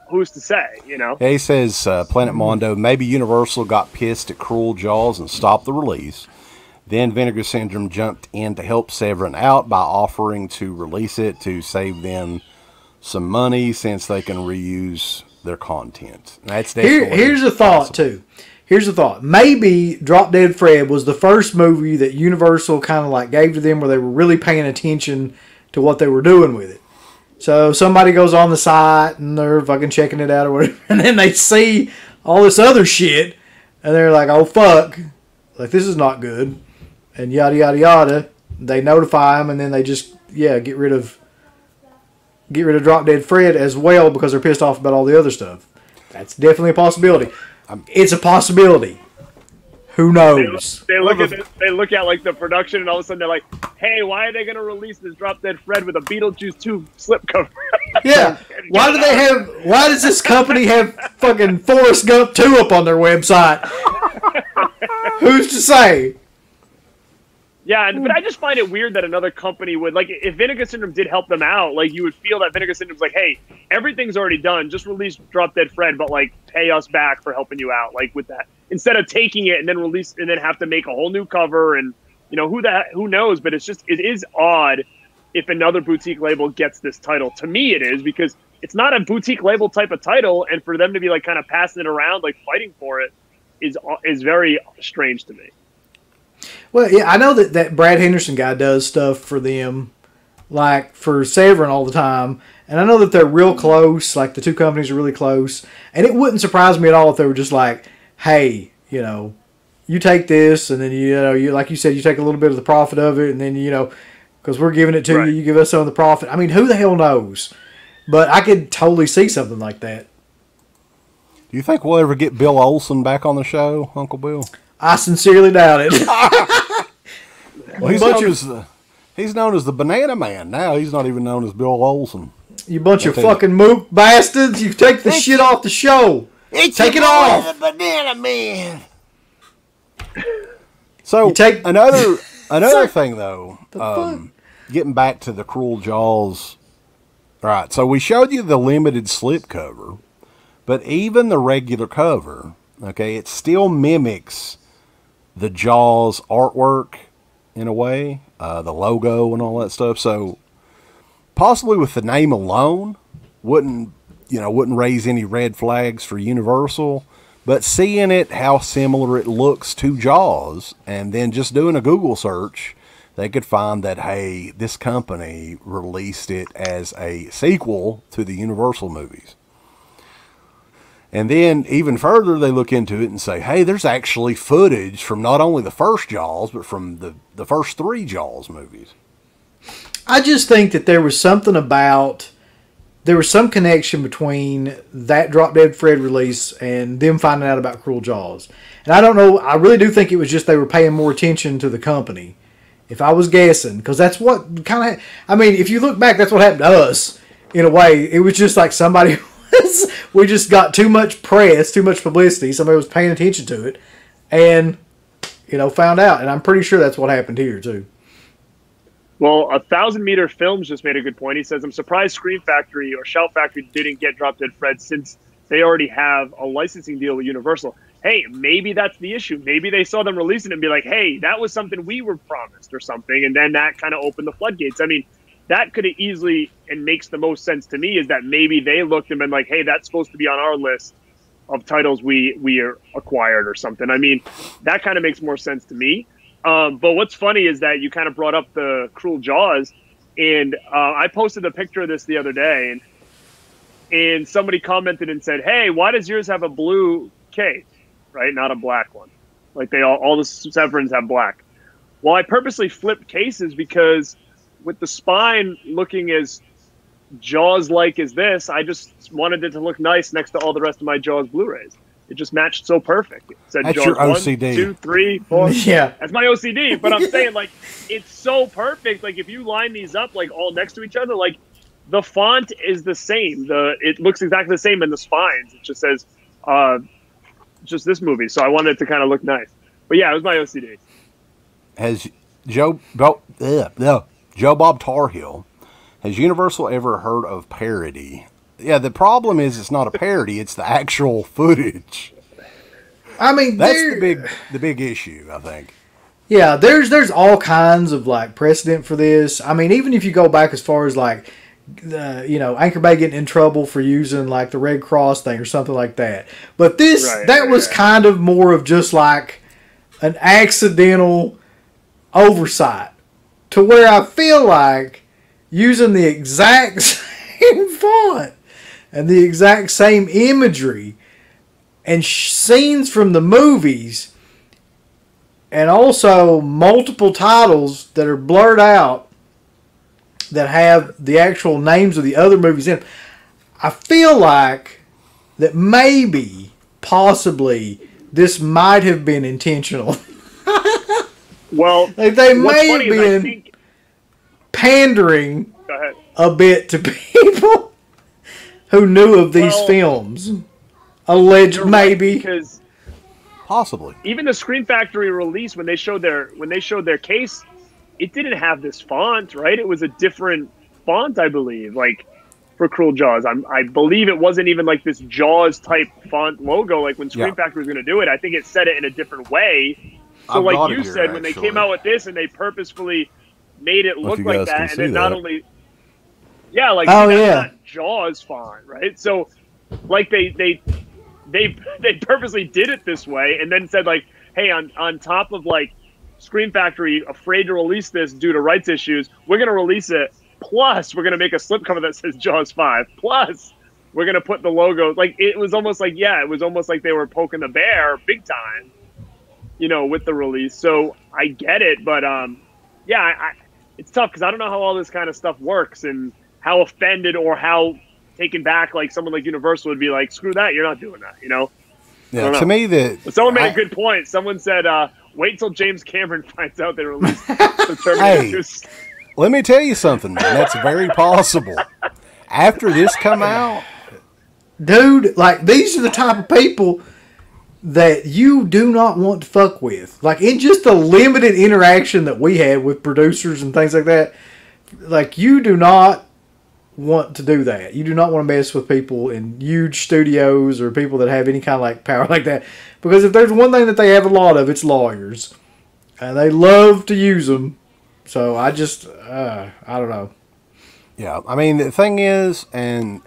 Speaker 3: who's to say, you know?
Speaker 1: Yeah, he says, Planet Mondo, maybe Universal got pissed at Cruel Jaws and stopped the release. Then Vinegar Syndrome jumped in to help Severin out by offering to release it to save them some money since they can reuse their content. That's definitely
Speaker 2: Here's a thought, too. Here's a thought. Maybe Drop Dead Fred was the first movie that Universal kind of like gave to them where they were really paying attention to what they were doing with it. So somebody goes on the site and they're fucking checking it out or whatever, and then they see all this other shit, and they're like, oh, fuck. Like, this is not good. And yada, yada, yada. They notify them, and then they just, get rid of Drop Dead Fred as well because they're pissed off about all the other stuff. That's definitely a possibility. It's a possibility. Who knows?
Speaker 3: They look at like the production, and all of a sudden they're like, "Hey, why are they going to release this Drop Dead Fred with a Beetlejuice 2 slipcover?"
Speaker 2: Yeah. Why does this company have fucking Forrest Gump 2 up on their website? Who's to say?
Speaker 3: Yeah, but I just find it weird that another company would, like, if Vinegar Syndrome did help them out, like, you would feel that Vinegar Syndrome's like, hey, everything's already done, just release Drop Dead Fred, but, like, pay us back for helping you out, like, with that. Instead of taking it and then release, and then have to make a whole new cover, and, you know, who knows, but it is odd if another boutique label gets this title. To me it is, because it's not a boutique label type of title, and for them to be, like, kind of passing it around, like, fighting for it is very strange to me.
Speaker 2: Well, yeah, I know that Brad Henderson guy does stuff for them, like for Severin all the time, and I know that they're real close. Like the two companies are really close, and it wouldn't surprise me at all if they were just like, "Hey, you know, you take this, and then you like you said, you take a little bit of the profit of it, and then because we're giving it to you, you give us some of the profit." I mean, who the hell knows? But I could totally see something like that.
Speaker 1: Do you think we'll ever get Bill Olsen back on the show, Uncle Bill?
Speaker 2: I sincerely doubt it.
Speaker 1: Well, he's known as the Banana Man now. He's not even known as Bill Olsen.
Speaker 2: You bunch of fucking mook bastards! You take the shit off the show. Take it off.
Speaker 1: The Banana Man. So another thing though, getting back to the Cruel Jaws. All right, so we showed you the limited slip cover, but even the regular cover, okay, it still mimics the Jaws artwork in a way, the logo and all that stuff. So possibly with the name alone wouldn't raise any red flags for Universal, but seeing it, how similar it looks to Jaws, and then just doing a Google search, they could find that, hey, this company released it as a sequel to the Universal movies. And then, even further, they look into it and say, hey, there's actually footage from not only the first Jaws, but from the first 3 Jaws movies.
Speaker 2: I just think that there was some connection between that Drop Dead Fred release and them finding out about Cruel Jaws. And I don't know, I really do think it was just they were paying more attention to the company. If I was guessing, because that's what kind of, I mean, if you look back, that's what happened to us, in a way. It was just like somebody we just got too much press, too much publicity. Somebody was paying attention to it and, found out. And I'm pretty sure that's what happened here, too.
Speaker 3: Well, 1,000 Meter Films just made a good point. He says, I'm surprised Scream Factory or Shout Factory didn't get Drop Dead Fred since they already have a licensing deal with Universal. Hey, maybe that's the issue. Maybe they saw them releasing it and be like, hey, that was something we were promised or something. And then that kind of opened the floodgates. I mean, that could have easily, and makes the most sense to me, is that maybe they looked and been like, hey, that's supposed to be on our list of titles we are acquired or something. I mean, that kind of makes more sense to me. But what's funny is that you kind of brought up the Cruel Jaws, and I posted a picture of this the other day, and somebody commented and said, hey, why does yours have a blue case, right? Not a black one. Like all the Severins have black. Well, I purposely flipped cases because with the spine looking as Jaws-like as this, I just wanted it to look nice next to all the rest of my Jaws Blu-rays. It just matched so perfect. It said
Speaker 1: that's
Speaker 3: Jaws
Speaker 1: your
Speaker 3: 1,
Speaker 1: OCD.
Speaker 3: 2, 3, 4.
Speaker 2: Yeah.
Speaker 3: That's my OCD. But I'm saying, like, it's so perfect. Like, if you line these up, like, all next to each other, like, the font is the same. It looks exactly the same in the spines. It just says, just this movie. So I wanted it to kind of look nice. But yeah, it was my OCD.
Speaker 1: Has Joe Bob Tarhill, has Universal ever heard of parody Yeah, the problem is it's not a parody; it's the actual footage.
Speaker 2: I mean,
Speaker 1: That's the big issue, I think.
Speaker 2: Yeah, there's all kinds of like precedent for this. I mean, even if you go back as far as like, Anchor Bay getting in trouble for using like the Red Cross thing or something like that. But this was kind of more of just like an accidental oversight, to where I feel like using the exact same font and the exact same imagery and scenes from the movies, and also multiple titles that are blurred out that have the actual names of the other movies in. I feel like that maybe, possibly, this might have been intentional.
Speaker 3: Well,
Speaker 2: like they may have been pandering a bit to people who knew of these films. Alleged, maybe.
Speaker 3: Because
Speaker 1: possibly.
Speaker 3: Even the Scream Factory release, when they showed their case, it didn't have this font, right? It was a different font, I believe, like for Cruel Jaws. I believe it wasn't even like this Jaws type font logo. Like when Scream Factory was going to do it, I think it said it in a different way. So like you said, when they came out with this and they purposefully made it look like that, and then not only, that's not Jaws font, right? So like they purposely did it this way, and then said like, hey, on top of like Scream Factory afraid to release this due to rights issues, we're going to release it. Plus, we're going to make a slipcover that says Jaws 5. Plus, we're going to put the logo. Like, it was almost like they were poking the bear big time, with the release. So I get it, but it's tough because I don't know how all this kind of stuff works and how offended or how taken back like someone like Universal would be like, screw that, you're not doing that,
Speaker 1: Yeah, to me
Speaker 3: But someone made a good point. Someone said, wait till James Cameron finds out they released the Terminator.
Speaker 1: Hey, let me tell you something, man. That's very possible. After this come out,
Speaker 2: dude, like these are the type of people that you do not want to fuck with. Like in just the limited interaction that we had with producers and things like that, like you do not want to do that. You do not want to mess with people in huge studios or people that have any kind of like power like that. Because if there's one thing that they have a lot of, it's lawyers. And they love to use them. So I just, I don't know.
Speaker 1: Yeah, I mean, the thing is, and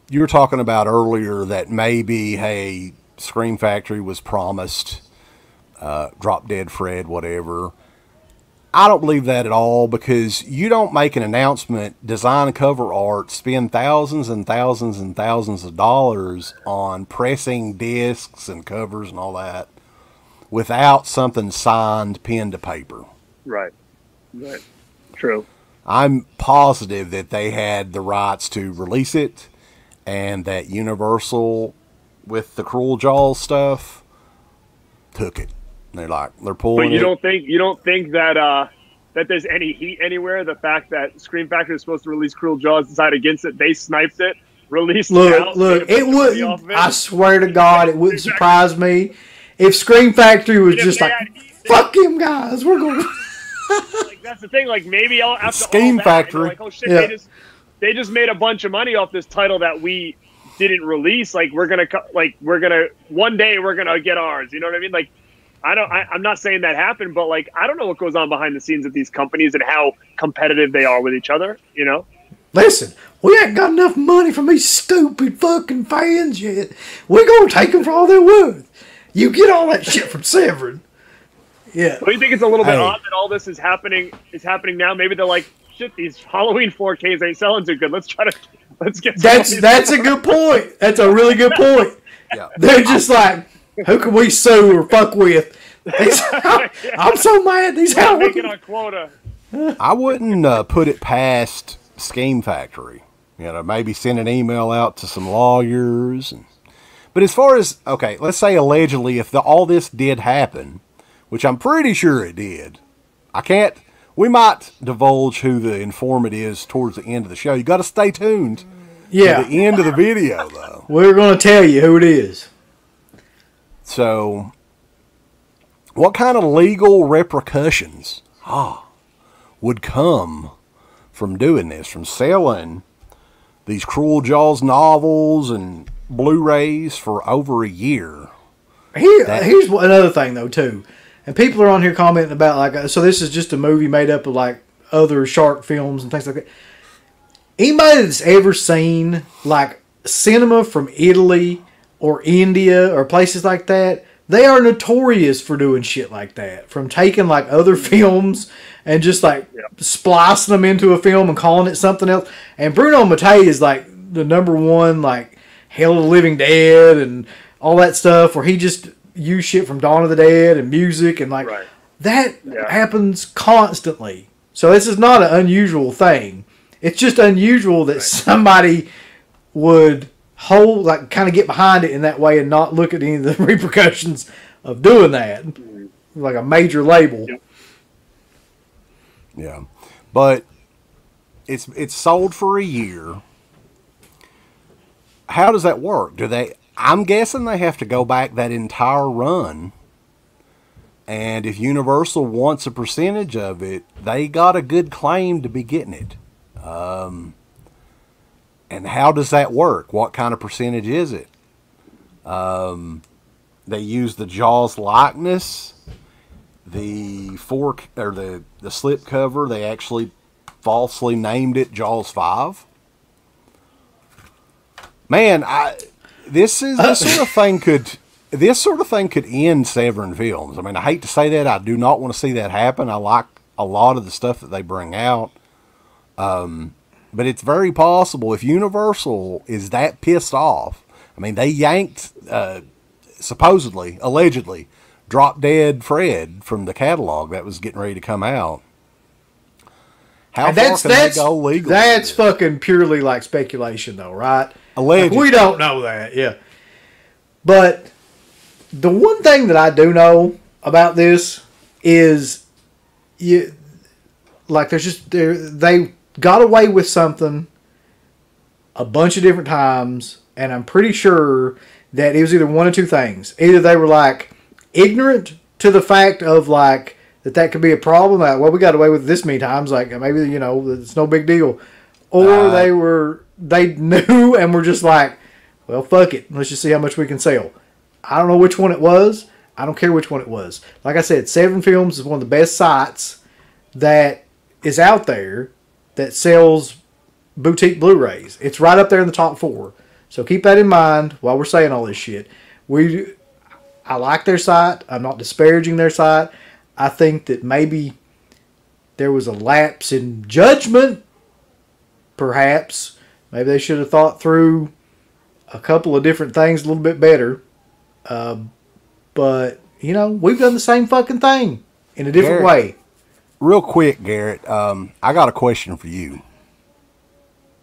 Speaker 1: you were talking about earlier that maybe, hey, Scream Factory was promised Drop Dead Fred, whatever. I don't believe that at all, because you don't make an announcement, design cover art, spend thousands and thousands and thousands of dollars on pressing discs and covers and all that without something signed, pen to paper.
Speaker 3: Right. True.
Speaker 1: I'm positive that they had the rights to release it, and that Universal, with the Cruel Jaws stuff, took it. They're pulling.
Speaker 3: But you don't think that that there's any heat anywhere? The fact that Scream Factory is supposed to release Cruel Jaws, decided against it, they sniped it, released it out.
Speaker 2: Look, it wouldn't. I swear to God, it wouldn't surprise me if Scream Factory was just like, "Fuck him, guys, we're going."
Speaker 3: Like that's the thing. Like maybe after
Speaker 1: Scream
Speaker 3: all that,
Speaker 1: Factory,
Speaker 3: like, oh shit, they just made a bunch of money off this title that we didn't release. Like we're gonna one day we're gonna get ours. You know what I mean? Like. I'm not saying that happened, but like I don't know what goes on behind the scenes at these companies and how competitive they are with each other,
Speaker 2: Listen, we ain't got enough money from these stupid fucking fans yet. We're gonna take them for all they're worth. You get all that shit from Severin. Yeah.
Speaker 3: Do you think it's a little bit odd that all this is happening now? Maybe they're like, shit, these Halloween 4Ks ain't selling too good. Let's get.
Speaker 2: That's a good point. That's a really good point.
Speaker 1: Yeah.
Speaker 2: They're just like, who can we sue or fuck with? I'm so mad. These Halloween.
Speaker 3: Making our quota.
Speaker 1: I wouldn't put it past Scheme Factory. Maybe send an email out to some lawyers. But as far as, okay, let's say allegedly, if all this did happen, which I'm pretty sure it did, we might divulge who the informant is towards the end of the show. You got to stay tuned to the end of the video, though.
Speaker 2: We're going to tell you who it is.
Speaker 1: So, what kind of legal repercussions would come from doing this, from selling these Cruel Jaws novels and Blu-rays for over a year.
Speaker 2: Here's another thing though too, and people are on here commenting about like, so this is just a movie made up of like other shark films and things like that. Anybody that's ever seen like cinema from Italy or India or places like that, they are notorious for doing shit like that. From taking like other films and just like splicing them into a film and calling it something else. And Bruno Mattei is like the #1 like Hell of the Living Dead and all that stuff, where he just used shit from Dawn of the Dead and music and like that happens constantly. So this is not an unusual thing. It's just unusual that somebody would hold, like, kind of get behind it in that way and not look at any of the repercussions of doing that, like a major label.
Speaker 1: Yeah, but it's sold for a year. How does that work? Do they? I'm guessing they have to go back that entire run. And if Universal wants a percentage of it, they got a good claim to be getting it. And how does that work? What kind of percentage is it? They use the Jaws likeness, the fork or the slip cover. They actually falsely named it Jaws 5. Man, this sort of thing could end Severin Films. I mean, I hate to say that. I do not want to see that happen. I like a lot of the stuff that they bring out. But it's very possible if Universal is that pissed off. I mean, they yanked, supposedly, allegedly, Drop Dead Fred from the catalog that was getting ready to come out. How far can they go legally?
Speaker 2: That's fucking purely like speculation, though, right?
Speaker 1: Allegedly.
Speaker 2: Like, we don't know that, yeah. But the one thing that I do know about this is, they got away with something a bunch of different times, and I'm pretty sure that it was either one of two things. Either they were like ignorant to the fact of like that could be a problem. Like, well, we got away with this many times. Like maybe it's no big deal, or they knew and were just like, well, fuck it. Let's just see how much we can sell. I don't know which one it was. I don't care which one it was. Like I said, Severin Films is one of the best sites that is out there that sells boutique Blu-rays. It's right up there in the top 4. So keep that in mind while we're saying all this shit. I like their site. I'm not disparaging their site. I think that maybe there was a lapse in judgment, perhaps. Maybe they should have thought through a couple of different things a little bit better. But, we've done the same fucking thing in a different way.
Speaker 1: Real quick, Garrett, I got a question for you.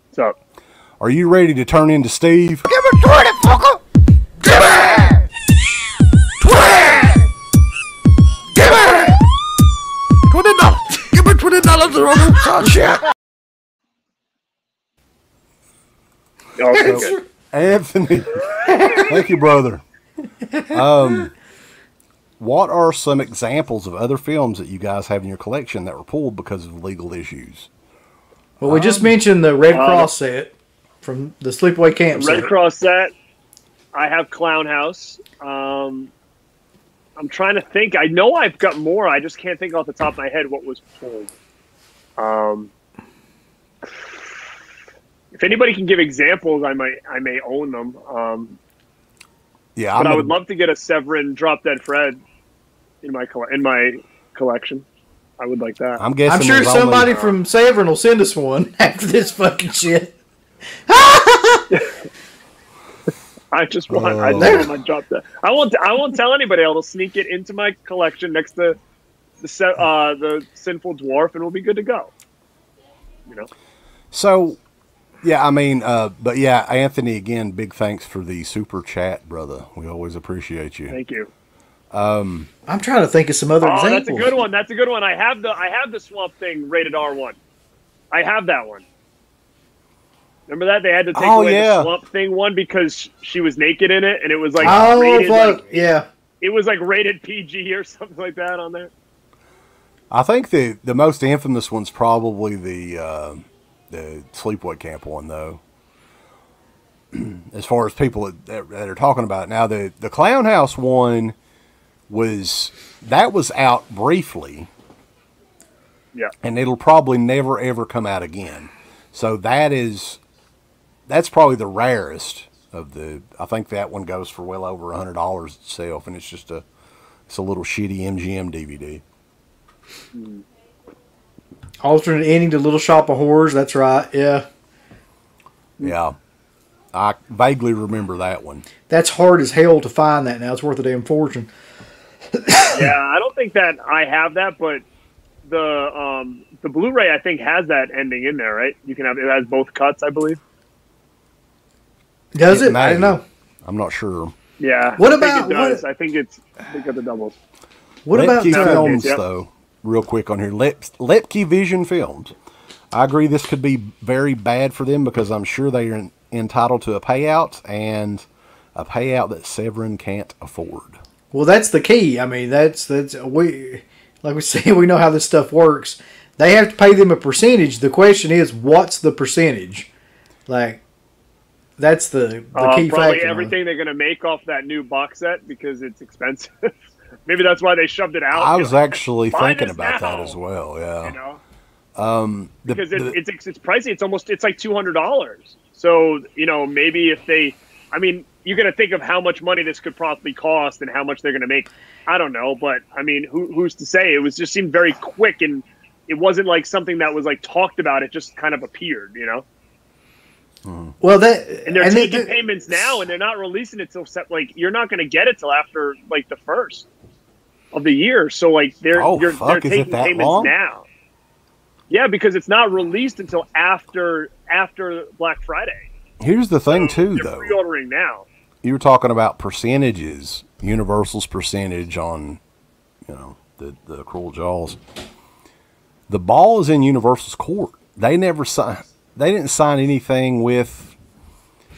Speaker 3: What's up?
Speaker 1: Are you ready to turn into Steve?
Speaker 4: Give me 20, fucker! Give me! 20! Give me! $20! Give me $20 or I'm gonna shit!
Speaker 3: Okay, good.
Speaker 1: Anthony, thank you, brother. What are some examples of other films that you guys have in your collection that were pulled because of legal issues?
Speaker 2: Well, we just mentioned the Red Cross set from the Sleepaway Camp set.
Speaker 3: Red Cross set. I have Clown House. I'm trying to think. I know I've got more. I just can't think off the top of my head what was pulled. If anybody can give examples, I may own them. But I would love to get a Severin Drop Dead Fred in my collection. I would like that.
Speaker 1: I'm guessing.
Speaker 2: I'm sure somebody from Severin will send us one after this fucking shit.
Speaker 3: I just want. I want my Drop Dead. I won't tell anybody. I'll sneak it into my collection next to the Sinful Dwarf, and we'll be good to go.
Speaker 1: So. Yeah, I mean, but yeah, Anthony, again, big thanks for the super chat, brother. We always appreciate you.
Speaker 3: Thank you.
Speaker 2: I'm trying to think of some other examples.
Speaker 3: That's a good one. That's a good one. I have the Swamp Thing rated R1. I have that one. Remember that? They had to take away the Swamp Thing one because she was naked in it, and it was like rated, it was like rated PG or something like that on there.
Speaker 1: I think the most infamous one's probably the Sleepaway Camp one, though. as far as people that are talking about it. Now, the Clown House one was out briefly.
Speaker 3: Yeah.
Speaker 1: And it'll probably never, ever come out again. So that's probably the rarest of the, I think that one goes for well over $100 itself, and it's a little shitty MGM DVD.
Speaker 2: Alternate ending to Little Shop of Horrors, that's right, yeah.
Speaker 1: Yeah. I vaguely remember that one.
Speaker 2: That's hard as hell to find that now. It's worth a damn fortune.
Speaker 3: Yeah, I don't think that I have that, but the Blu-ray I think has that ending in there, right? You can have it has both cuts, I believe.
Speaker 2: Does it? I don't know.
Speaker 1: I'm not sure.
Speaker 3: Yeah.
Speaker 2: What
Speaker 3: I
Speaker 2: about
Speaker 3: think it does. I think they got the doubles.
Speaker 2: What about
Speaker 1: Films though? Real quick on here, Lepke Vision Films. I agree this could be very bad for them because I'm sure they are entitled to a payout and a payout that Severin can't afford.
Speaker 2: Well, that's the key. I mean, that's we like we say, we know how this stuff works. They have to pay them a percentage. The question is, what's the percentage? Like, that's the key
Speaker 3: probably
Speaker 2: factor.
Speaker 3: Everything they're going to make off that new box set because it's expensive. Maybe that's why they shoved it out.
Speaker 1: I was actually thinking about that as well. Yeah,
Speaker 3: you know, because it's pricey. It's like $200. So maybe if they, I mean, you're going to think of how much money this could probably cost and how much they're going to make. I don't know, but I mean, who's to say? It just seemed very quick, and it wasn't like something that was like talked about. It just kind of appeared,
Speaker 2: Well,
Speaker 3: and they're taking payments now, and they're not releasing it till you're not going to get it till after like the first of the year. So like they're taking payments now. Yeah, because it's not released until after Black Friday.
Speaker 1: Here's the thing, too,
Speaker 3: though. They're pre-ordering now.
Speaker 1: You were talking about percentages, Universal's percentage on, the Cruel Jaws. The ball is in Universal's court. They didn't sign anything with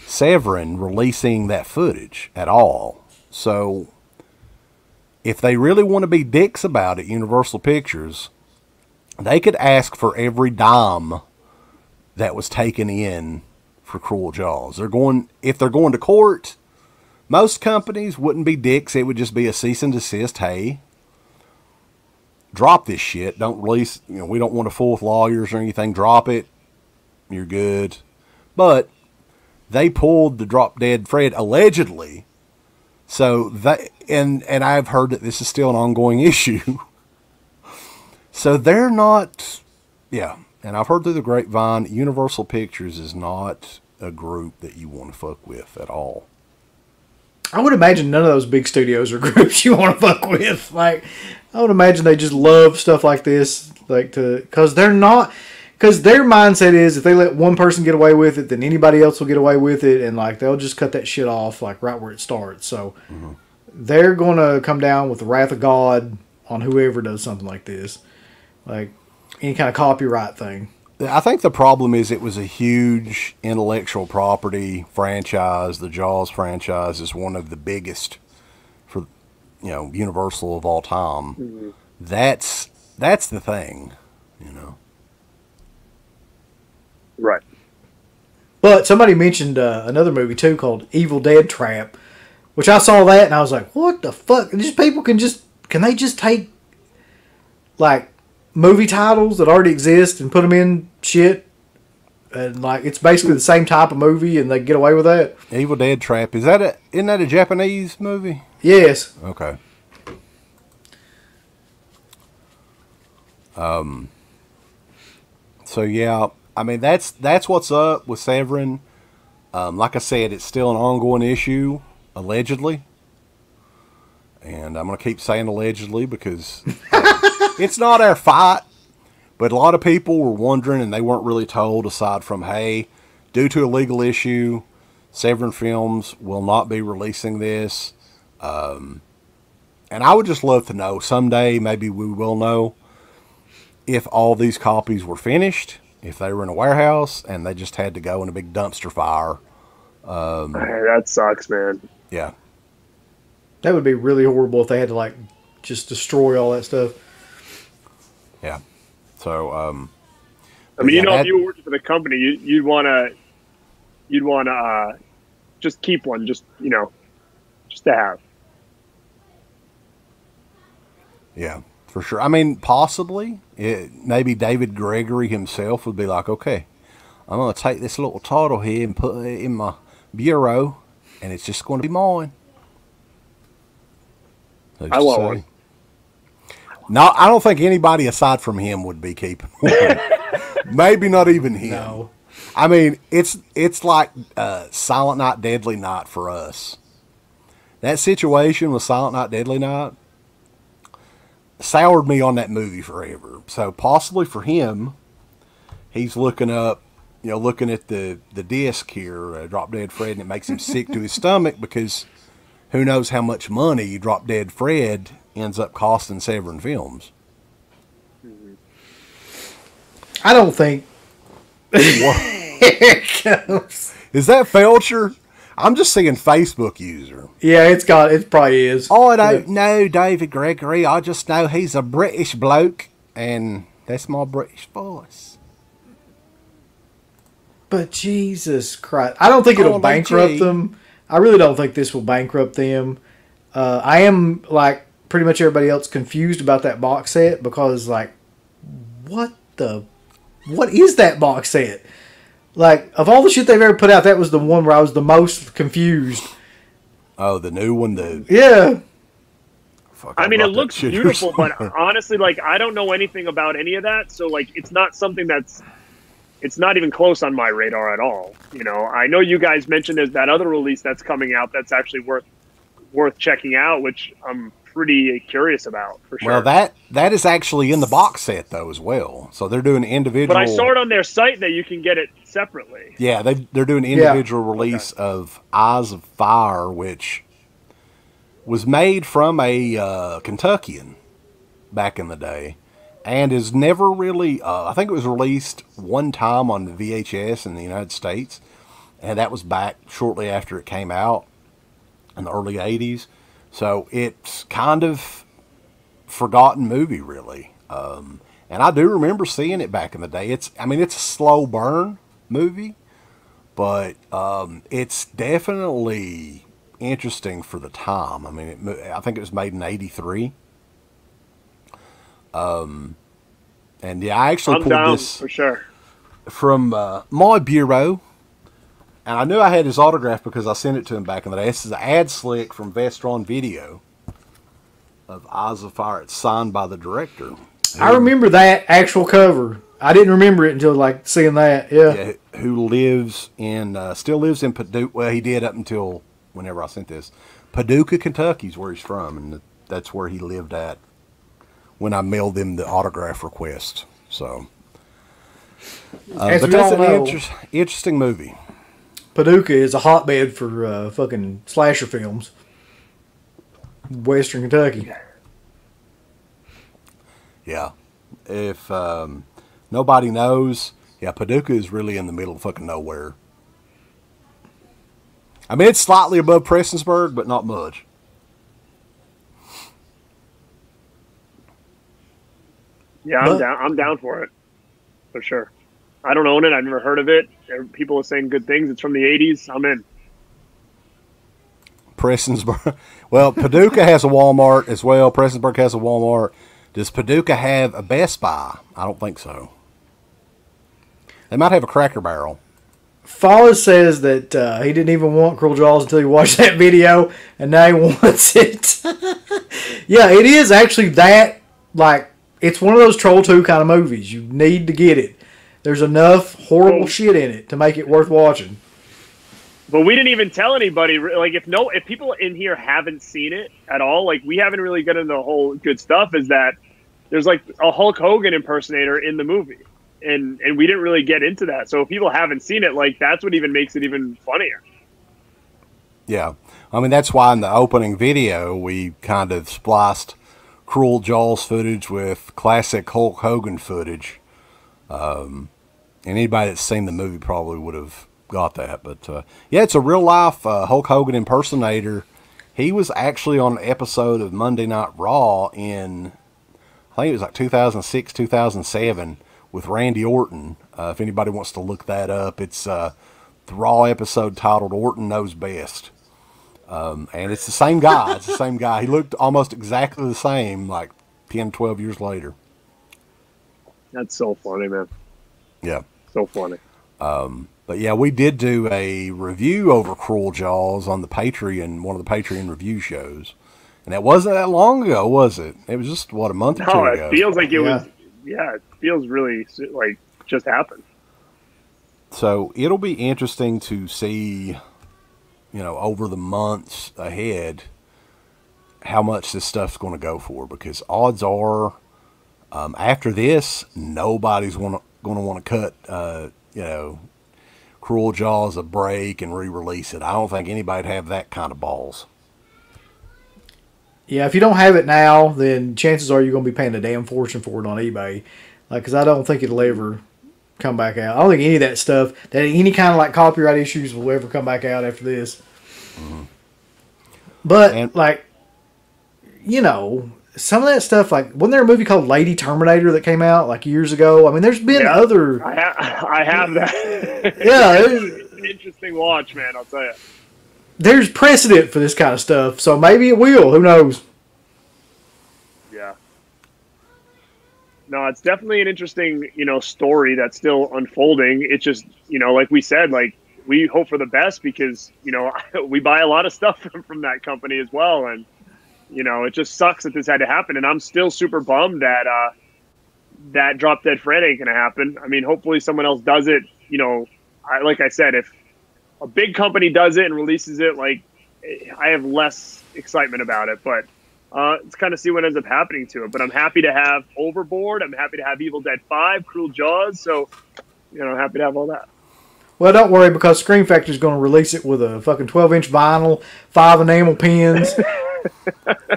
Speaker 1: Severin releasing that footage at all. So, if they really want to be dicks about it, Universal Pictures, they could ask for every dime that was taken in for Cruel Jaws. If they're going to court, most companies wouldn't be dicks. It would just be a cease and desist. Hey, drop this shit. Don't release. We don't want to fool with lawyers or anything. Drop it. You're good. But they pulled the Drop Dead Fred allegedly. So and I've heard that this is still an ongoing issue. So they're not, yeah. And I've heard through the grapevine, Universal Pictures is not a group that you want to fuck with at all.
Speaker 2: I would imagine none of those big studios are groups you want to fuck with. Like, I would imagine they just love stuff like this, because their mindset is if they let one person get away with it, then anybody else will get away with it, and like they'll just cut that shit off like right where it starts. So they're going to come down with the wrath of God on whoever does something like this, like any kind of copyright thing.
Speaker 1: I think the problem is it was a huge intellectual property franchise. The Jaws franchise is one of the biggest for Universal of all time. Mm-hmm. That's the thing,
Speaker 3: Right.
Speaker 2: But somebody mentioned another movie too called Evil Dead Trap, which I saw that and I was like, what the fuck? These people can they just take like movie titles that already exist and put them in shit, and like it's basically the same type of movie and they get away with that?
Speaker 1: Evil Dead Trap, isn't that a Japanese movie?
Speaker 2: Yes.
Speaker 1: Okay. So yeah, I mean that's what's up with Severin. Like I said, it's still an ongoing issue, allegedly. And I'm going to keep saying allegedly because it's not our fight. But a lot of people were wondering, and they weren't really told, aside from, hey, due to a legal issue, Severin Films will not be releasing this. And I would just love to know, someday maybe we will know, if all these copies were finished, if they were in a warehouse, and they just had to go in a big dumpster fire.
Speaker 3: That sucks, man.
Speaker 1: Yeah.
Speaker 2: That would be really horrible if they had to like just destroy all that stuff.
Speaker 1: Yeah. So,
Speaker 3: I mean, if you were working for the company, you'd want to just keep one, just to have.
Speaker 1: Yeah, for sure. I mean, possibly, maybe David Gregory himself would be like, okay, I'm going to take this little title here and put it in my bureau, and it's just going to be mine.
Speaker 3: I want one.
Speaker 1: No, I don't think anybody aside from him would be keeping one. Maybe not even him.
Speaker 2: No.
Speaker 1: I mean, it's like Silent Night, Deadly Night for us. That situation with Silent Night, Deadly Night soured me on that movie forever. So possibly for him, he's looking up, looking at the disc here, Drop Dead Fred, and it makes him sick to his stomach because who knows how much money Drop Dead Fred ends up costing Severin Films.
Speaker 2: I don't think. Here it goes.
Speaker 1: Is that Felcher? I'm just seeing Facebook user.
Speaker 2: Yeah, it probably is.
Speaker 1: Oh, I don't know David Gregory. I just know he's a British bloke, and that's my British voice.
Speaker 2: But Jesus Christ. I don't think it'll bankrupt them. I really don't think this will bankrupt them. I am, like pretty much everybody else, confused about that box set because, like, what is that box set? Like, of all the shit they've ever put out, that was the one where I was the most confused.
Speaker 1: Oh, the new one?
Speaker 2: Yeah.
Speaker 3: I mean, it looks beautiful, but honestly, like, I don't know anything about any of that, so, like, it's not something it's not even close on my radar at all. I know you guys mentioned there's that other release that's coming out that's actually worth checking out, which I'm pretty curious about, for sure.
Speaker 1: Well, that is actually in the box set, though, as well. So they're doing individual...
Speaker 3: But I saw it on their site that you can get it separately.
Speaker 1: Yeah, they're doing individual release of Eyes of Fire, which was made from a Kentuckian back in the day, and is never really... I think it was released one time on the VHS in the United States, and that was back shortly after it came out in the early 80s. So it's kind of forgotten movie, really. And I do remember seeing it back in the day. It's a slow burn movie, but it's definitely interesting for the time. I mean, I think it was made in '83. And yeah, I actually pulled this
Speaker 3: for sure
Speaker 1: from my bureau. And I knew I had his autograph because I sent it to him back in the day. This is an ad slick from Vestron Video of Eyes of Fire. It's signed by the director.
Speaker 2: I remember that actual cover. I didn't remember it until, like, seeing that. Yeah.
Speaker 1: Who lives in, still lives in Paducah. Well, he did up until whenever I sent this. Paducah, Kentucky is where he's from. And that's where he lived at when I mailed him the autograph request. So, but that's an interesting movie.
Speaker 2: Paducah is a hotbed for fucking slasher films. Western Kentucky.
Speaker 1: Yeah. If nobody knows, yeah, Paducah is really in the middle of fucking nowhere. I mean, it's slightly above Prestonsburg, but not much.
Speaker 3: Yeah, I'm down for it. For sure. I don't own it. I've never heard of it. People are saying good things. It's from the 80s. I'm in.
Speaker 1: Prestonsburg. Well, Paducah has a Walmart as well. Prestonsburg has a Walmart. Does Paducah have a Best Buy? I don't think so. They might have a Cracker Barrel.
Speaker 2: Follis says that he didn't even want Cruel Jaws until he watched that video, and now he wants it. Yeah, it is actually that, like, it's one of those Troll 2 kind of movies. You need to get it. There's enough horrible shit in it to make it worth watching.
Speaker 3: But we didn't even tell anybody. Like, if people in here haven't seen it at all, like, we haven't really gotten into the whole good stuff. Is that there's like a Hulk Hogan impersonator in the movie, and we didn't really get into that. So if people haven't seen it, like, that's what even makes it even funnier.
Speaker 1: Yeah, I mean, that's why in the opening video we kind of spliced Cruel Jaws footage with classic Hulk Hogan footage. And anybody that's seen the movie probably would have got that. But yeah, it's a real life Hulk Hogan impersonator. He was actually on an episode of Monday Night Raw in, I think it was like 2006, 2007 with Randy Orton. If anybody wants to look that up, it's Raw episode titled "Orton Knows Best," and it's the same guy. It's the same guy. He looked almost exactly the same, like 10, 12 years later.
Speaker 3: That's so funny, man.
Speaker 1: Yeah,
Speaker 3: so funny.
Speaker 1: But yeah, we did do a review over Cruel Jaws on the Patreon, one of the Patreon review shows. And that wasn't that long ago, was it? It was just, what, a month or two ago?
Speaker 3: No, it feels like it was, it feels really like just happened.
Speaker 1: So it'll be interesting to see, over the months ahead, how much this stuff's going to go for. Because odds are, after this, nobody's going to want to cut, Cruel Jaws a break and re-release it. I don't think anybody'd have that kind of balls.
Speaker 2: Yeah, if you don't have it now, then chances are you're going to be paying a damn fortune for it on eBay. Because I don't think it'll ever come back out. I don't think any of that stuff, that any kind of copyright issues will ever come back out after this. Mm-hmm. But, some of that stuff, wasn't there a movie called Lady Terminator that came out years ago? I mean, there's been other...
Speaker 3: I have that.
Speaker 2: Yeah.
Speaker 3: It's an interesting watch, man, I'll tell you.
Speaker 2: There's precedent for this kind of stuff, so maybe it will. Who knows?
Speaker 3: Yeah. No, it's definitely an interesting, story that's still unfolding. It's just, like we said, we hope for the best because, we buy a lot of stuff from that company as well. And, it just sucks that this had to happen. And I'm still super bummed that that Drop Dead Fred ain't going to happen. I mean, hopefully someone else does it. Like I said, if a big company does it and releases it, I have less excitement about it. But let's kind of see what ends up happening to it. But I'm happy to have Overboard. I'm happy to have Evil Dead 5, Cruel Jaws. So, I'm happy to have all that.
Speaker 2: Well, don't worry, because Scream Factory's going to release it with a fucking 12-inch vinyl, 5 enamel pins,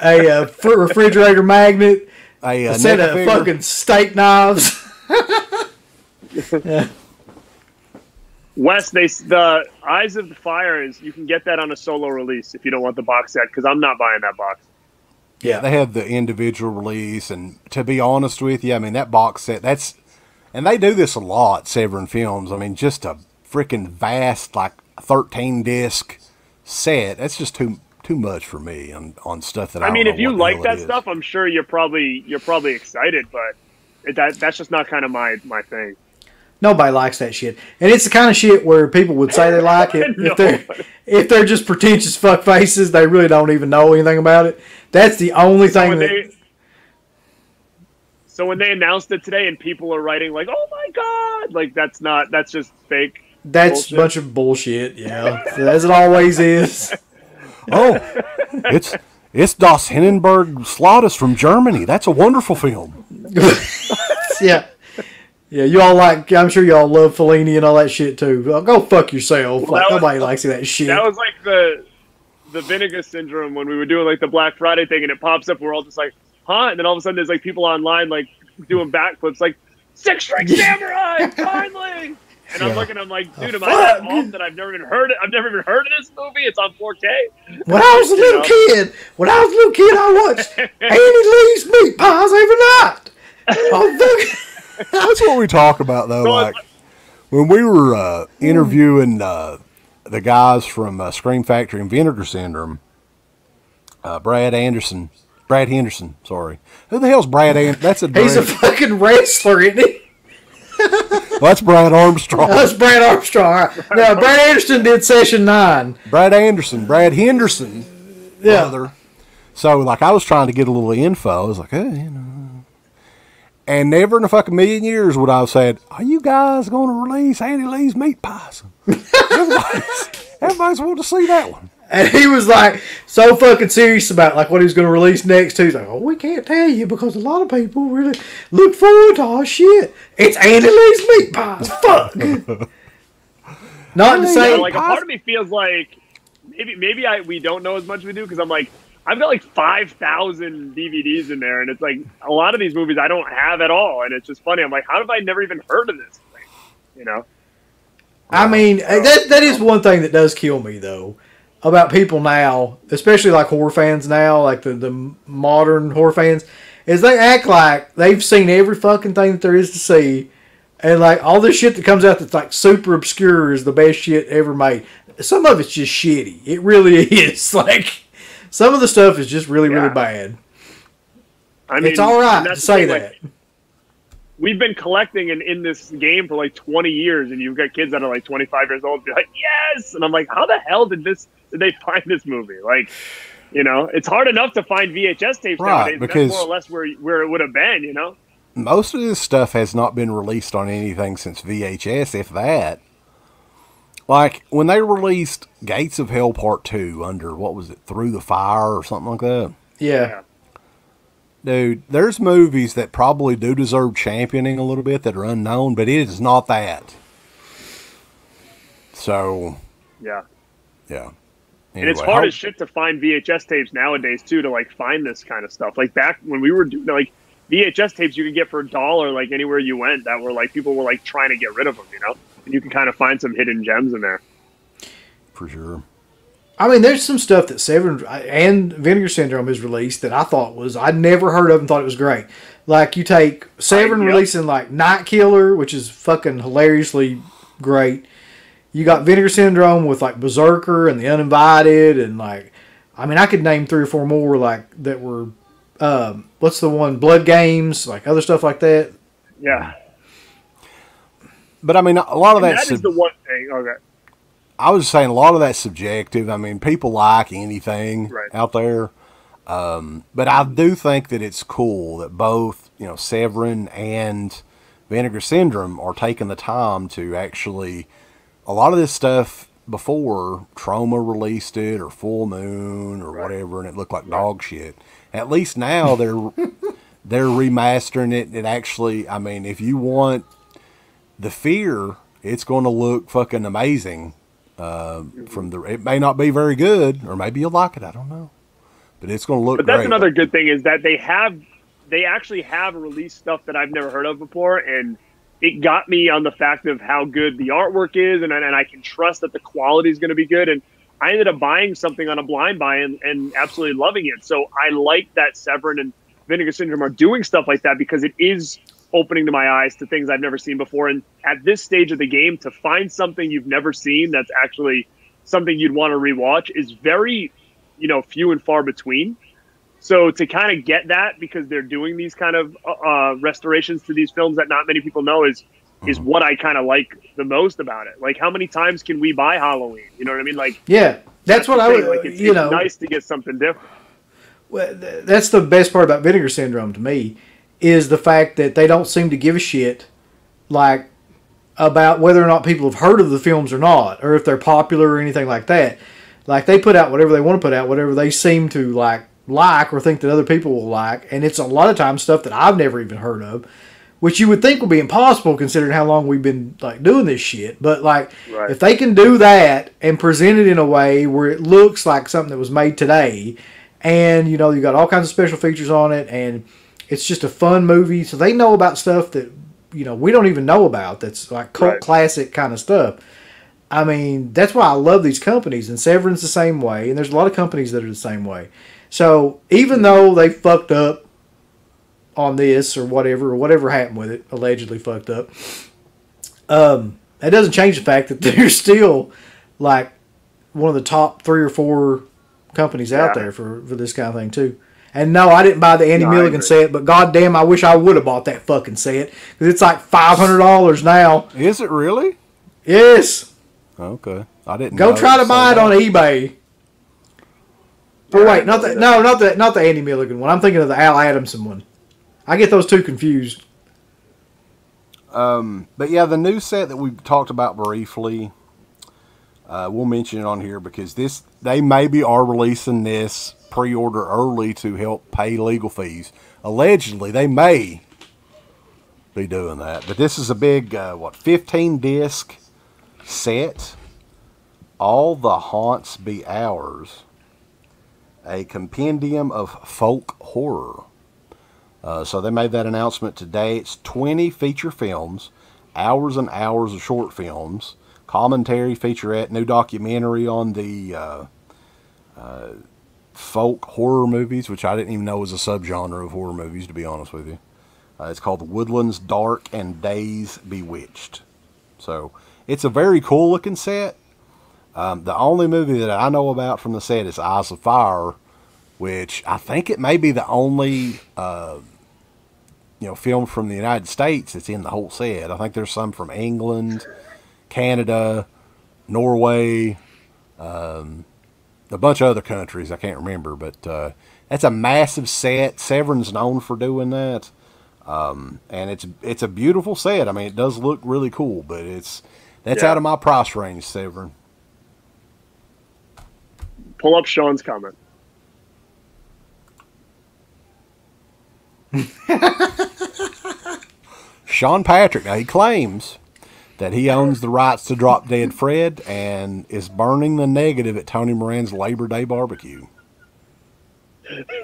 Speaker 2: a refrigerator magnet, a set of fucking steak knives. Yeah.
Speaker 3: Wes, the Eyes of the Fire you can get that on a solo release if you don't want the box set, because I'm not buying that box.
Speaker 1: Yeah, they have the individual release, and to be honest with you, I mean, that box set, and they do this a lot, Severin Films. I mean, just a freaking vast, 13-disc set. That's just too much for me on stuff that I mean,
Speaker 3: if you like that stuff, I'm sure you're probably excited, but that's just not kind of my thing.
Speaker 2: Nobody likes that shit, and it's the kind of shit where people would say they like it. If they're just pretentious fuck faces, they really don't even know anything about it. That's the only thing.
Speaker 3: So when they announced it today, and people are writing "Oh my god," that's just fake.
Speaker 2: That's
Speaker 3: bullshit.
Speaker 2: A bunch of bullshit. Yeah, as it always is.
Speaker 1: Oh, it's Das Hindenburg Slaughter from Germany. That's a wonderful film.
Speaker 2: Yeah. Yeah, I'm sure y'all love Fellini and all that shit too. Go fuck yourself. Nobody likes that shit.
Speaker 3: That was the Vinegar syndrome when we were doing the Black Friday thing, and it pops up. We're all just huh? And then all of a sudden there's people online doing backflips, Six String Samurai, finally. And I'm looking, I'm dude, am I that off that I've never even heard it? I've never even heard of this movie. It's on 4K.
Speaker 2: When I was a little kid, I watched Annie Lee's meat pies every night.
Speaker 1: That's what we talk about, though. When we were interviewing the guys from Scream Factory and Vinegar Syndrome, Brad Henderson, sorry. Who the hell's Brad Anderson?
Speaker 2: He's a fucking wrestler, isn't he?
Speaker 1: Well, that's Brad Armstrong.
Speaker 2: That's Brad Armstrong. All right. Now, Brad Anderson did Session 9.
Speaker 1: Brad Henderson, brother. So, I was trying to get a little info. I was hey, And never in a fucking million years would I have said, are you guys going to release Andy Lee's meat pies? Everybody's wanting to see that one.
Speaker 2: And he was so fucking serious about what he was going to release next too. He's we can't tell you because a lot of people really look forward to our shit. It's Andy Lee's meat pies. Fuck. Not to say
Speaker 3: a part of me feels maybe we don't know as much as we do because I'm I've got 5,000 DVDs in there, and it's a lot of these movies I don't have at all, and it's just funny. I'm how have I never even heard of this thing?
Speaker 2: I mean, that is one thing that does kill me though about people now, especially horror fans now, the modern horror fans, is they act like they've seen every fucking thing that there is to see, And like all this shit that comes out that's like super obscure is the best shit ever made. Some of it's just shitty. It really is. Like some of the stuff is just really, really bad. I mean, it's all right to say that. Like,
Speaker 3: we've been collecting and in this game for like 20 years, and you've got kids that are like 25 years old be like, yes! And I'm like, how the hell did they find this movie? Like, you know, it's hard enough to find VHS tapes nowadays. Because that's more or less where it would have been, you know?
Speaker 1: Most of this stuff has not been released on anything since VHS, if that. Like, when they released Gates of Hell Part 2 under, what was it, Through the Fire or something like that?
Speaker 2: Yeah.
Speaker 1: Dude, there's movies that probably do deserve championing a little bit that are unknown, but it is not that. So.
Speaker 3: Yeah.
Speaker 1: Yeah.
Speaker 3: Anyway, and it's hard as shit to find VHS tapes nowadays, too, to, like, find this kind of stuff. Like, back when we were doing, like, VHS tapes you could get for $1, like, anywhere you went that were, like, people were, like, trying to get rid of them, you know? And you can kind of find some hidden gems in there.
Speaker 1: For sure.
Speaker 2: I mean, there's some stuff that Severin and Vinegar Syndrome has released that I thought I'd never heard of and thought it was great. Like, you take Severin releasing, like, Night Killer, which is fucking hilariously great. You got Vinegar Syndrome with, like, Berserker and The Uninvited, and, like, I mean, I could name 3 or 4 more, like, that were, what's the one, Blood Games, like, other stuff like that.
Speaker 3: Yeah.
Speaker 1: But, I mean, a lot of
Speaker 3: that is the one thing, okay.
Speaker 1: I was saying a lot of that's subjective. I mean, people like anything out there. But I do think that it's cool that both, you know, Severin and Vinegar Syndrome are taking the time to actually, a lot of this stuff before Trauma released it or Full Moon or whatever, and it looked like dog shit. At least now they're remastering it. It actually, I mean, if you want the fear, it's going to look fucking amazing. It may not be very good, or maybe you'll like it. I don't know, but it's going to look.
Speaker 3: But that's
Speaker 1: great.
Speaker 3: Another good thing is that they actually have released stuff that I've never heard of before, and it got me on the fact of how good the artwork is, and I can trust that the quality is going to be good. And I ended up buying something on a blind buy and absolutely loving it. So I like that Severin and Vinegar Syndrome are doing stuff like that because it is opening to my eyes to things I've never seen before. And at this stage of the game, to find something you've never seen that's actually something you'd want to rewatch is very, you know, few and far between. So to kind of get that, because they're doing these kind of restorations to these films that not many people know, is what I kind of like the most about it. Like, how many times can we buy Halloween? You know what I mean? Like,
Speaker 2: yeah, that's what I would.
Speaker 3: Like, it's nice to get something different.
Speaker 2: Well, that's the best part about Vinegar Syndrome to me, is the fact that they don't seem to give a shit, like, about whether or not people have heard of the films or not, or if they're popular or anything like that. Like, they put out whatever they want to put out, whatever they seem to like or think that other people will like, and it's a lot of times stuff that I've never even heard of, which you would think would be impossible considering how long we've been like doing this shit. But like, if they can do that and present it in a way where it looks like something that was made today, and you know, you got all kinds of special features on it, and it's just a fun movie, so they know about stuff that, you know, we don't even know about, that's like cult classic kind of stuff. I mean, that's why I love these companies, and Severin's the same way, and there's a lot of companies that are the same way. So even though they fucked up on this or whatever happened with it, allegedly fucked up, that doesn't change the fact that they're still like one of the top 3 or 4 companies out there for this kind of thing too. And no, I didn't buy the Andy Milligan set, but goddamn, I wish I would have bought that fucking set, because it's like $500 now.
Speaker 1: Is it really?
Speaker 2: Yes.
Speaker 1: Okay, I didn't.
Speaker 2: Go try to buy it on eBay. Oh wait, not the Andy Milligan one. I'm thinking of the Al Adamson one. I get those two confused.
Speaker 1: But yeah, the new set that we talked about briefly, we'll mention it on here because they maybe are releasing this pre-order early to help pay legal fees. Allegedly, they may be doing that. But this is a big, 15-disc set. All the Haunts Be Ours. A compendium of folk horror. So they made that announcement today. It's 20 feature films, hours and hours of short films, commentary, featurette, new documentary on the folk horror movies, which I didn't even know was a subgenre of horror movies, to be honest with you. It's called Woodlands Dark and Days Bewitched. So it's a very cool looking set. The only movie that I know about from the set is Eyes of Fire, which I think it may be the only film from the United States that's in the whole set. I think there's some from England, Canada, Norway, a bunch of other countries I can't remember, but that's a massive set. Severin's known for doing that. And it's a beautiful set. I mean, it does look really cool, but that's out of my price range, Severin.
Speaker 3: Pull up Sean's comment.
Speaker 1: Sean Patrick, now he claims that he owns the rights to Drop Dead Fred and is burning the negative at Tony Moran's Labor Day barbecue.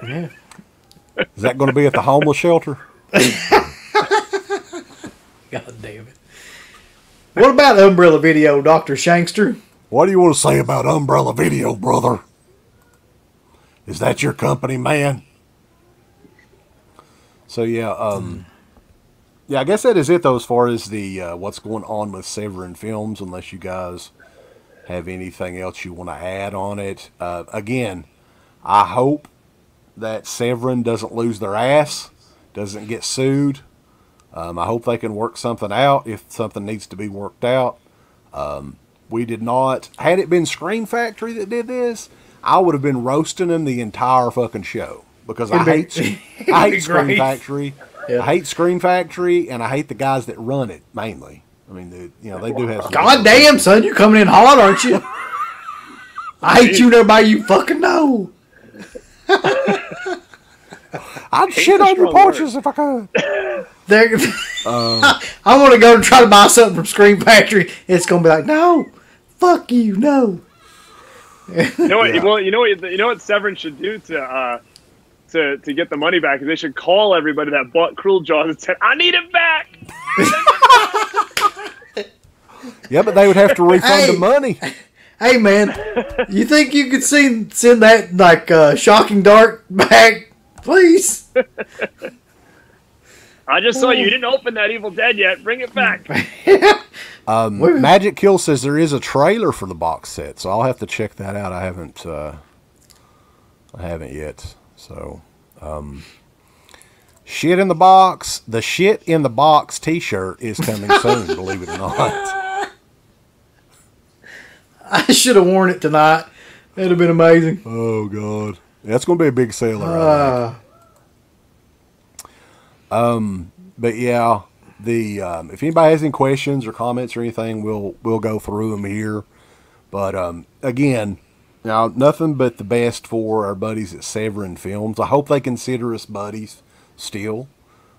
Speaker 2: Yeah.
Speaker 1: Is that going to be at the homeless shelter?
Speaker 2: God damn it. What about Umbrella Video, Dr. Shankster?
Speaker 1: What do you want to say about Umbrella Video, brother? Is that your company, man? So, yeah, I guess that is it, though, as far as the what's going on with Severin Films, unless you guys have anything else you want to add on it. Again, I hope that Severin doesn't lose their ass, doesn't get sued. I hope they can work something out if something needs to be worked out. We did not. Had it been Scream Factory that did this, I would have been roasting them the entire fucking show. Because I hate Scream Factory. Yeah. I hate Scream Factory, and I hate the guys that run it, mainly. I mean, they do have some...
Speaker 2: God damn, son, you're coming in hard, aren't you? I hate you and everybody you fucking know.
Speaker 1: I'd shit on your porches if I could.
Speaker 2: I want to go and try to buy something from Scream Factory. It's going to be like, no, fuck you, no.
Speaker 3: You know what? Well, you know what Severin should do to get the money back is they should call everybody that bought Cruel Jaws and said, "I need it back."
Speaker 1: Yeah, but they would have to refund the money.
Speaker 2: Hey, man, you think you could send that Shocking Dark back, please?
Speaker 3: I just saw you didn't open that Evil Dead yet. Bring it back.
Speaker 1: Magic Kill says there is a trailer for the box set, so I'll have to check that out. I haven't yet. So, shit in the box. The shit in the box T-shirt is coming soon. Believe it or not.
Speaker 2: I should have worn it tonight. It'd have been amazing.
Speaker 1: Oh God, that's going to be a big seller. But yeah, if anybody has any questions or comments or anything, we'll go through them here. But again, now nothing but the best for our buddies at Severin Films. I hope they consider us buddies still.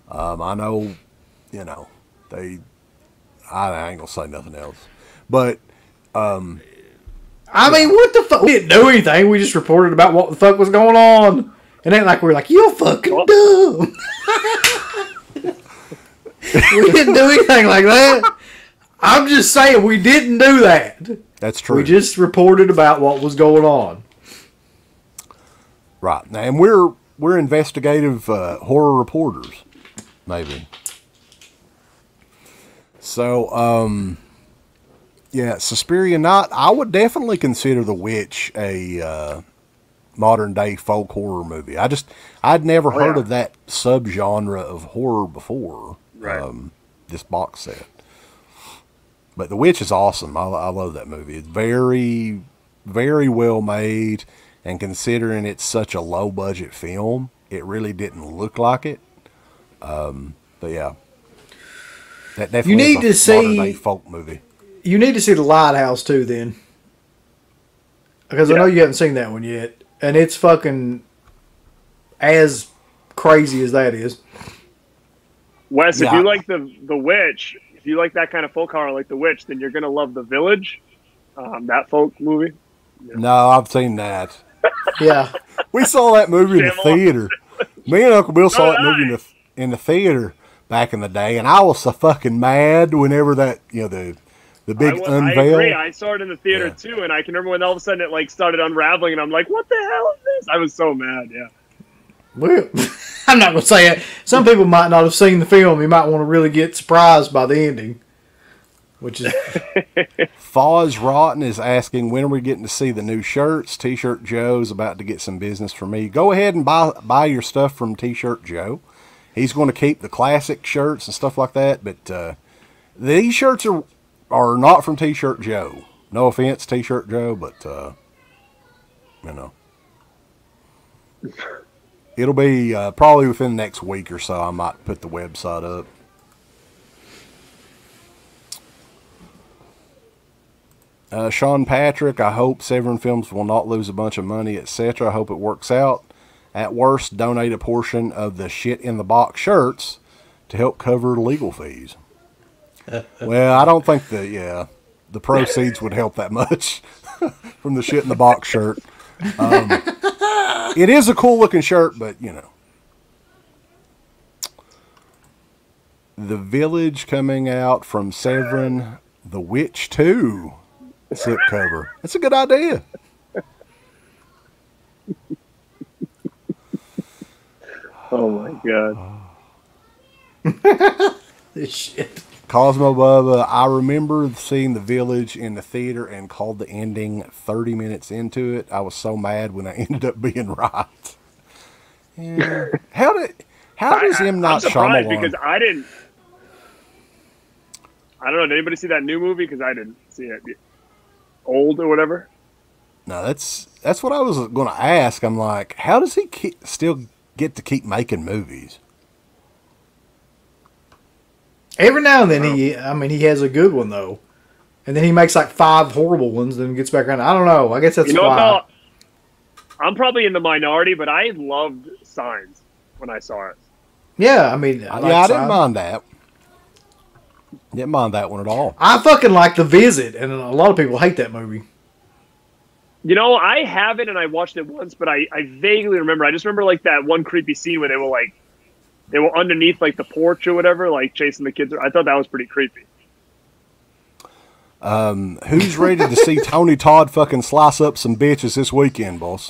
Speaker 1: I know, I ain't gonna say nothing else. But
Speaker 2: I mean, what the fuck? We didn't do anything. We just reported about what the fuck was going on. It ain't like we're like, you're fucking dumb. We didn't do anything like that. I'm just saying we didn't do that.
Speaker 1: That's true.
Speaker 2: We just reported about what was going on.
Speaker 1: Right. And we're investigative horror reporters, maybe. So, yeah, Suspiria Night. I would definitely consider The Witch a modern day folk horror movie. I'd never heard of that subgenre of horror before.
Speaker 3: Right.
Speaker 1: This box set. But The Witch is awesome. I love that movie. It's very, very well made, and considering it's such a low budget film, it really didn't look like it. But yeah, that definitely is a modern day folk movie.
Speaker 2: You need to see The Lighthouse too, then, because I know you haven't seen that one yet, and it's fucking as crazy as that is.
Speaker 3: Wes, if you like the Witch, if you like that kind of folk horror like The Witch, then you're gonna love The Village, that folk movie. Yeah.
Speaker 1: No, I've seen that.
Speaker 2: Yeah,
Speaker 1: we saw that movie in the theater. Me and Uncle Bill saw that movie in the theater back in the day, and I was so fucking mad whenever that the big unveil.
Speaker 3: I agree. I saw it in the theater too, and I can remember when all of a sudden it started unraveling, and I'm like, "What the hell is this?" I was so mad. Yeah.
Speaker 2: Well, I'm not going to say it. Some people might not have seen the film. You might want to really get surprised by the ending. Which is...
Speaker 1: Foz Rotten is asking, when are we getting to see the new shirts? T-Shirt Joe's about to get some business for me. Go ahead and buy your stuff from T-Shirt Joe. He's going to keep the classic shirts and stuff like that, but these shirts are not from T-Shirt Joe. No offense, T-Shirt Joe, but, you know. It'll be probably within the next week or so. I might put the website up. Sean Patrick, I hope Severin Films will not lose a bunch of money, etc. I hope it works out. At worst, donate a portion of the shit in the box shirts to help cover legal fees. Well, I don't think the proceeds would help that much from the shit in the box shirt. It is a cool looking shirt, but you know. The Village coming out from Severin, The Witch 2 slipcover. That's a good idea.
Speaker 3: Oh my god.
Speaker 2: This shit.
Speaker 1: Cosmo Bubba, I remember seeing The Village in the theater and called the ending 30 minutes into it. I was so mad when I ended up being right. Yeah. How does him not
Speaker 3: I'm surprised
Speaker 1: Shyamalan?
Speaker 3: because I don't know. Did anybody see that new movie? Because I didn't see it. Old or whatever.
Speaker 1: No, that's what I was going to ask. I'm like, how does he still get to keep making movies?
Speaker 2: Every now and then he has a good one though, and then he makes like 5 horrible ones, then gets back around. I don't know. I guess that's why.
Speaker 3: No, I'm probably in the minority, but I loved Signs when I saw it.
Speaker 2: Yeah, I mean,
Speaker 1: I didn't mind that. Didn't mind that one at all.
Speaker 2: I fucking like The Visit, and a lot of people hate that movie.
Speaker 3: You know, I have it and I watched it once, but I vaguely remember. I just remember like that one creepy scene where they were underneath like the porch or whatever, like chasing the kids. I thought that was pretty creepy.
Speaker 1: Who's ready to see Tony Todd fucking slice up some bitches this weekend, boss?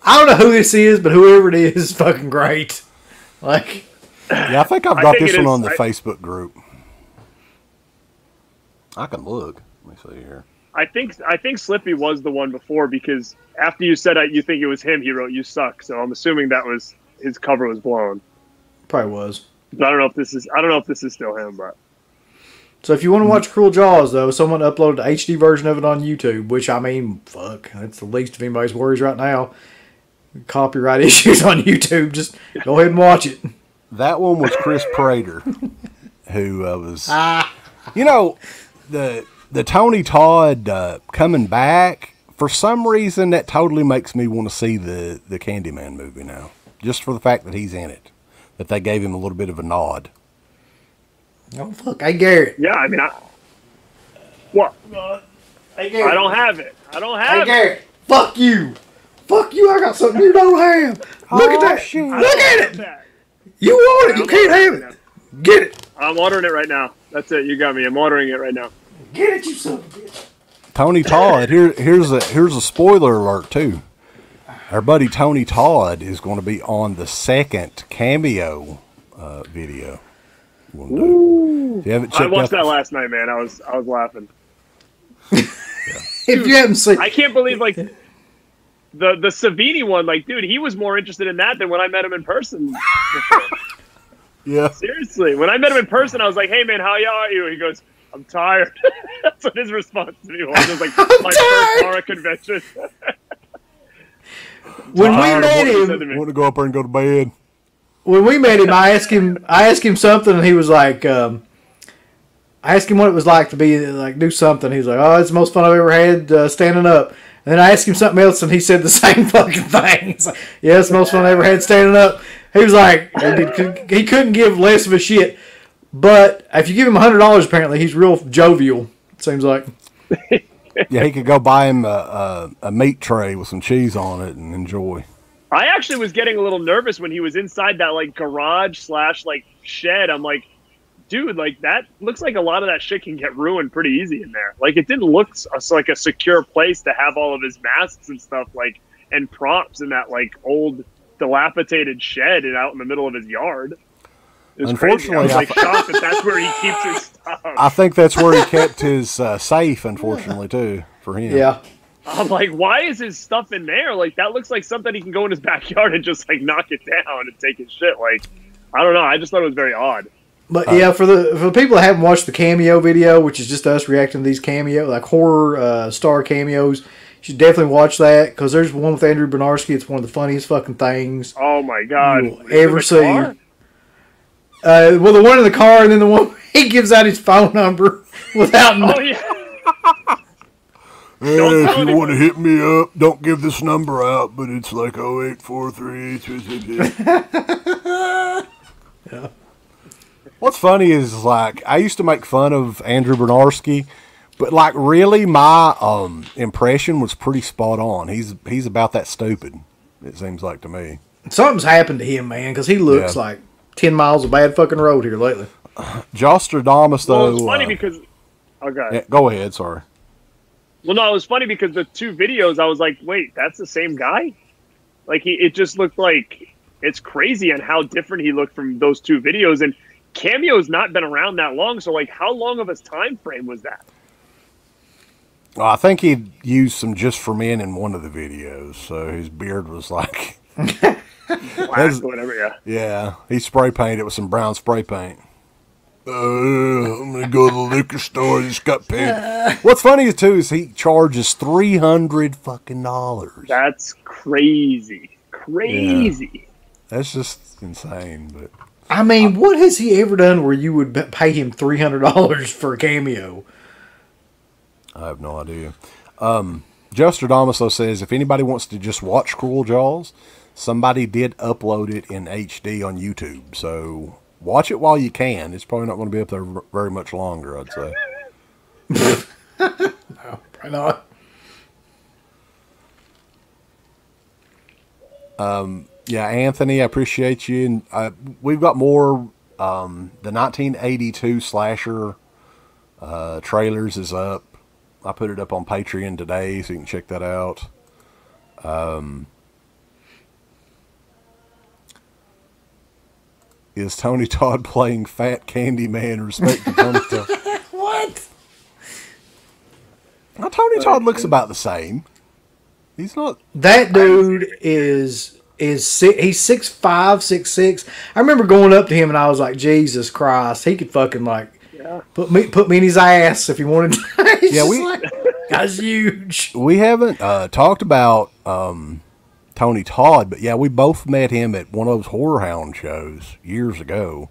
Speaker 2: I don't know who this is, but whoever it is fucking great. Like,
Speaker 1: yeah, I think I've got this one on the Facebook group. I can look. Let me see here.
Speaker 3: I think Slippy was the one before, because after you said you think it was him, he wrote "You suck." So I'm assuming that was his cover was blown.
Speaker 2: probably was.
Speaker 3: But I don't know if this is still him. But
Speaker 2: So if you want to watch Cruel Jaws, though, someone uploaded an HD version of it on YouTube, which, I mean, fuck, that's the least of anybody's worries right now. Copyright issues on YouTube. Just go ahead and watch it.
Speaker 1: That one was Chris Prater, who was, you know, the Tony Todd coming back. For some reason, that totally makes me want to see the Candyman movie now, just for the fact that he's in it, that they gave him a little bit of a nod.
Speaker 2: Oh fuck! Hey Garrett.
Speaker 3: yeah, I mean, what?
Speaker 2: Hey Garrett.
Speaker 3: I don't have it.
Speaker 2: Hey Garrett. Fuck you. Fuck you. I got something you don't have. Look at that.
Speaker 1: Shit.
Speaker 2: Look at it. You want it. You can't have it. Get it.
Speaker 3: I'm ordering it right now. That's it. You got me. I'm ordering it right now.
Speaker 2: Get it, you son of a bitch.
Speaker 1: Tony Todd. Here's a spoiler alert too. Our buddy Tony Todd is going to be on the second cameo video. If you haven't checked
Speaker 3: I watched
Speaker 1: out
Speaker 3: that last night, man. I was laughing.
Speaker 2: If you haven't seen,
Speaker 3: I can't believe like the Savini one. Like, dude, he was more interested in that than when I met him in person.
Speaker 1: Yeah.
Speaker 3: Seriously, when I met him in person, I was like, "Hey, man, how are you?" He goes, "I'm tired." That's what his response to me was. It was like my first horror convention.
Speaker 2: when we met him,
Speaker 1: Want to go up there and go to bed?
Speaker 2: when we met him, I asked him something, and he was like, I asked him what it was like to be like do something. He was like, "Oh, it's the most fun I've ever had standing up." And then I asked him something else, and he said the same fucking thing. He's like, "Yeah, it's the most fun I ever had standing up." He was like, he couldn't give less of a shit. But if you give him $100, apparently he's real jovial. It seems like.
Speaker 1: Yeah, he could go buy him a meat tray with some cheese on it and enjoy.
Speaker 3: I actually was getting a little nervous when he was inside that like garage / like shed. I'm like, dude, like that looks like a lot of that shit can get ruined pretty easy in there. Like it didn't look like a secure place to have all of his masks and stuff like and props in that like old dilapidated shed and out in the middle of his yard. It was
Speaker 1: Unfortunately,
Speaker 3: crazy. I was like shocked that that's where he keeps his stuff.
Speaker 1: I think that's where he kept his safe, unfortunately, too, for him.
Speaker 2: Yeah.
Speaker 3: I'm like, why is his stuff in there? Like, that looks like something he can go in his backyard and just, like, knock it down and take his shit. Like, I don't know. I just thought it was very odd.
Speaker 2: But yeah, for the people that haven't watched the cameo video, which is just us reacting to these like horror star cameos, you should definitely watch that, because there's one with Andrew Bernarski. It's one of the funniest fucking things
Speaker 3: Oh, my God.
Speaker 2: you'll ever see.
Speaker 3: Car?
Speaker 2: Well, the one in the car, and then the one he gives out his phone number without.
Speaker 3: Oh, yeah.
Speaker 4: Hey,
Speaker 3: Don't
Speaker 4: if
Speaker 3: tell
Speaker 4: you
Speaker 3: anyone.
Speaker 4: want to hit me up, don't give this number out, but it's like 0843.
Speaker 2: Yeah.
Speaker 1: What's funny is, like, I used to make fun of Andrew Bernarski, but, like, really, my impression was pretty spot on. He's about that stupid, it seems like to me.
Speaker 2: Something's happened to him, man, because he looks like 10 miles of bad fucking road here lately.
Speaker 1: Jostradamus, though.
Speaker 3: Well, it's funny because... Okay.
Speaker 1: Yeah, go ahead, sorry.
Speaker 3: Well, no, it was funny because the two videos, I was like, wait, that's the same guy? Like, it just looked like... It's crazy on how different he looked from those two videos. And Cameo's not been around that long, so, like, how long of a time frame was that?
Speaker 1: Well, I think he used some Just for Men in one of the videos, so his beard was like...
Speaker 3: Black, whatever, yeah.
Speaker 1: Yeah, he spray painted it with some brown spray paint.
Speaker 4: I'm going to go to the liquor store. Just got paid.
Speaker 1: What's funny, too, is he charges $300 fucking dollars.
Speaker 3: That's crazy. Crazy.
Speaker 1: That's just insane, but...
Speaker 2: I mean, what has he ever done where you would pay him $300 for a cameo?
Speaker 1: I have no idea. Jostradamus, though, says, if anybody wants to just watch Cruel Jaws, somebody did upload it in HD on YouTube, so watch it while you can. It's probably not going to be up there very much longer, I'd say.
Speaker 2: No, probably not.
Speaker 1: Yeah, Anthony, I appreciate you. And we've got more. The 1982 slasher trailers is up. I put it up on Patreon today, so you can check that out. Is Tony Todd playing Fat Candy Man? Respect to Tony Todd.
Speaker 2: What?
Speaker 1: Now, Tony Todd looks about the same. He's not.
Speaker 2: That dude is he's 6'5", 6'6". I remember going up to him and I was like, Jesus Christ, he could fucking like put me in his ass if he wanted to.
Speaker 1: Yeah,
Speaker 2: guy's huge.
Speaker 1: We haven't talked about Tony Todd, but yeah, we both met him at one of those Horror Hound shows years ago.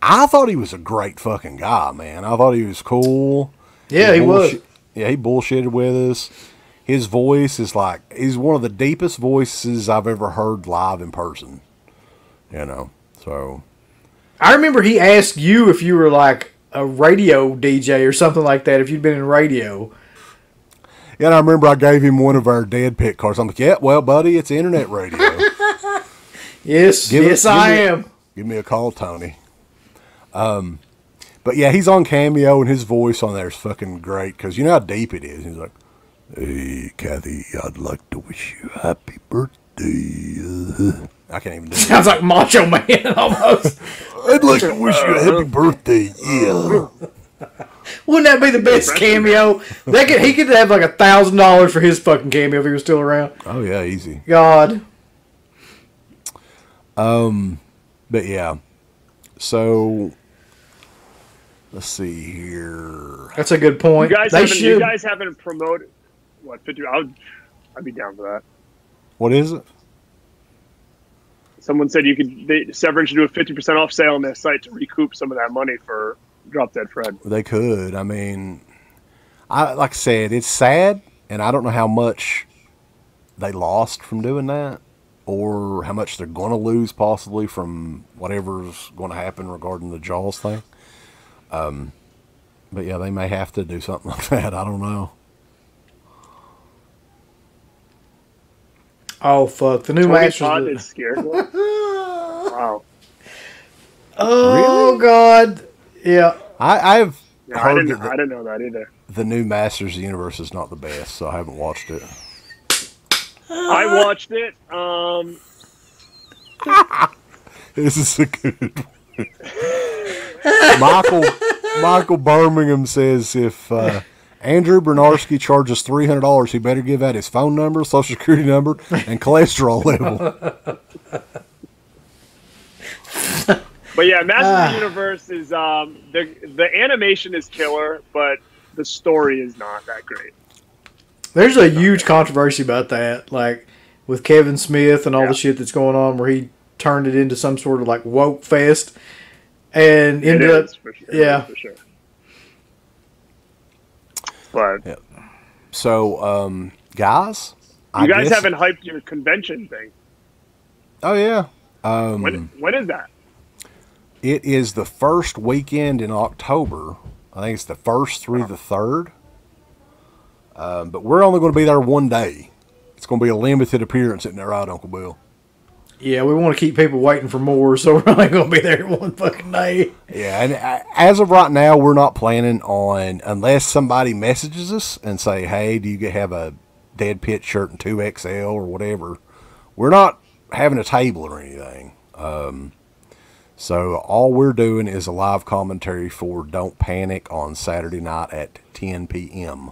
Speaker 1: I thought he was a great fucking guy, man. I thought he was cool.
Speaker 2: Yeah, he was.
Speaker 1: Yeah, he bullshitted with us. His voice is like, he's one of the deepest voices I've ever heard live in person. You know, so.
Speaker 2: I remember he asked you if you were like a radio DJ or something like that, if you'd been in radio.
Speaker 1: Yeah, and I remember I gave him one of our dead pit cards. I'm like, yeah, well, buddy, it's internet radio.
Speaker 2: Yes, I am.
Speaker 1: Give me a call, Tony. But yeah, he's on Cameo, and his voice on there is fucking great, because you know how deep it is. He's like, hey, Kathy, I'd like to wish you a happy birthday. I can't even do it.
Speaker 2: Sounds like Macho Man almost.
Speaker 4: I'd like to wish you a happy birthday. Yeah.
Speaker 2: Wouldn't that be the best cameo? He could have like $1,000 for his fucking cameo if he was still around.
Speaker 1: Oh, yeah, easy.
Speaker 2: God.
Speaker 1: But yeah. So, let's see here.
Speaker 2: That's a good point.
Speaker 3: You guys haven't promoted what 50. I'd be down for that.
Speaker 1: What is it?
Speaker 3: Someone said Severin should do a 50% off sale on their site to recoup some of that money for Drop Dead Fred.
Speaker 1: They could. I mean, like I said, it's sad, and I don't know how much they lost from doing that, or how much they're going to lose possibly from whatever's going to happen regarding the Jaws thing. But yeah, they may have to do something like that. I don't know.
Speaker 2: Oh fuck! The new Masters.
Speaker 3: Todd is scared. Wow.
Speaker 2: Oh
Speaker 1: Really?
Speaker 2: God! Yeah.
Speaker 1: I've heard
Speaker 3: I didn't know that either.
Speaker 1: the new Masters of the Universe is not the best, so I haven't watched it.
Speaker 3: I watched it.
Speaker 1: This is a good one. Michael Birmingham says if Andrew Bernarski charges $300, he better give out his phone number, social security number, and cholesterol level.
Speaker 3: But yeah, Masters of the Universe is the animation is killer, but the story is not that great.
Speaker 2: There's a huge controversy about that, like with Kevin Smith and all the shit that's going on, where he turned it into some sort of like woke fest, and ended up,
Speaker 3: for sure. For sure. But
Speaker 1: so, guys,
Speaker 3: you guys haven't hyped your convention thing.
Speaker 1: Oh yeah.
Speaker 3: When is that?
Speaker 1: It is the first weekend in October. I think it's the 1st through the 3rd. But we're only going to be there one day. It's going to be a limited appearance, isn't that right, Uncle Bill?
Speaker 2: Yeah, we want to keep people waiting for more, so we're only going to be there one fucking day.
Speaker 1: Yeah, and as of right now, we're not planning on, unless somebody messages us and say, hey, do you have a Dead Pit shirt in 2XL or whatever, we're not having a table or anything. So all we're doing is a live commentary for Don't Panic on Saturday night at 10 p.m.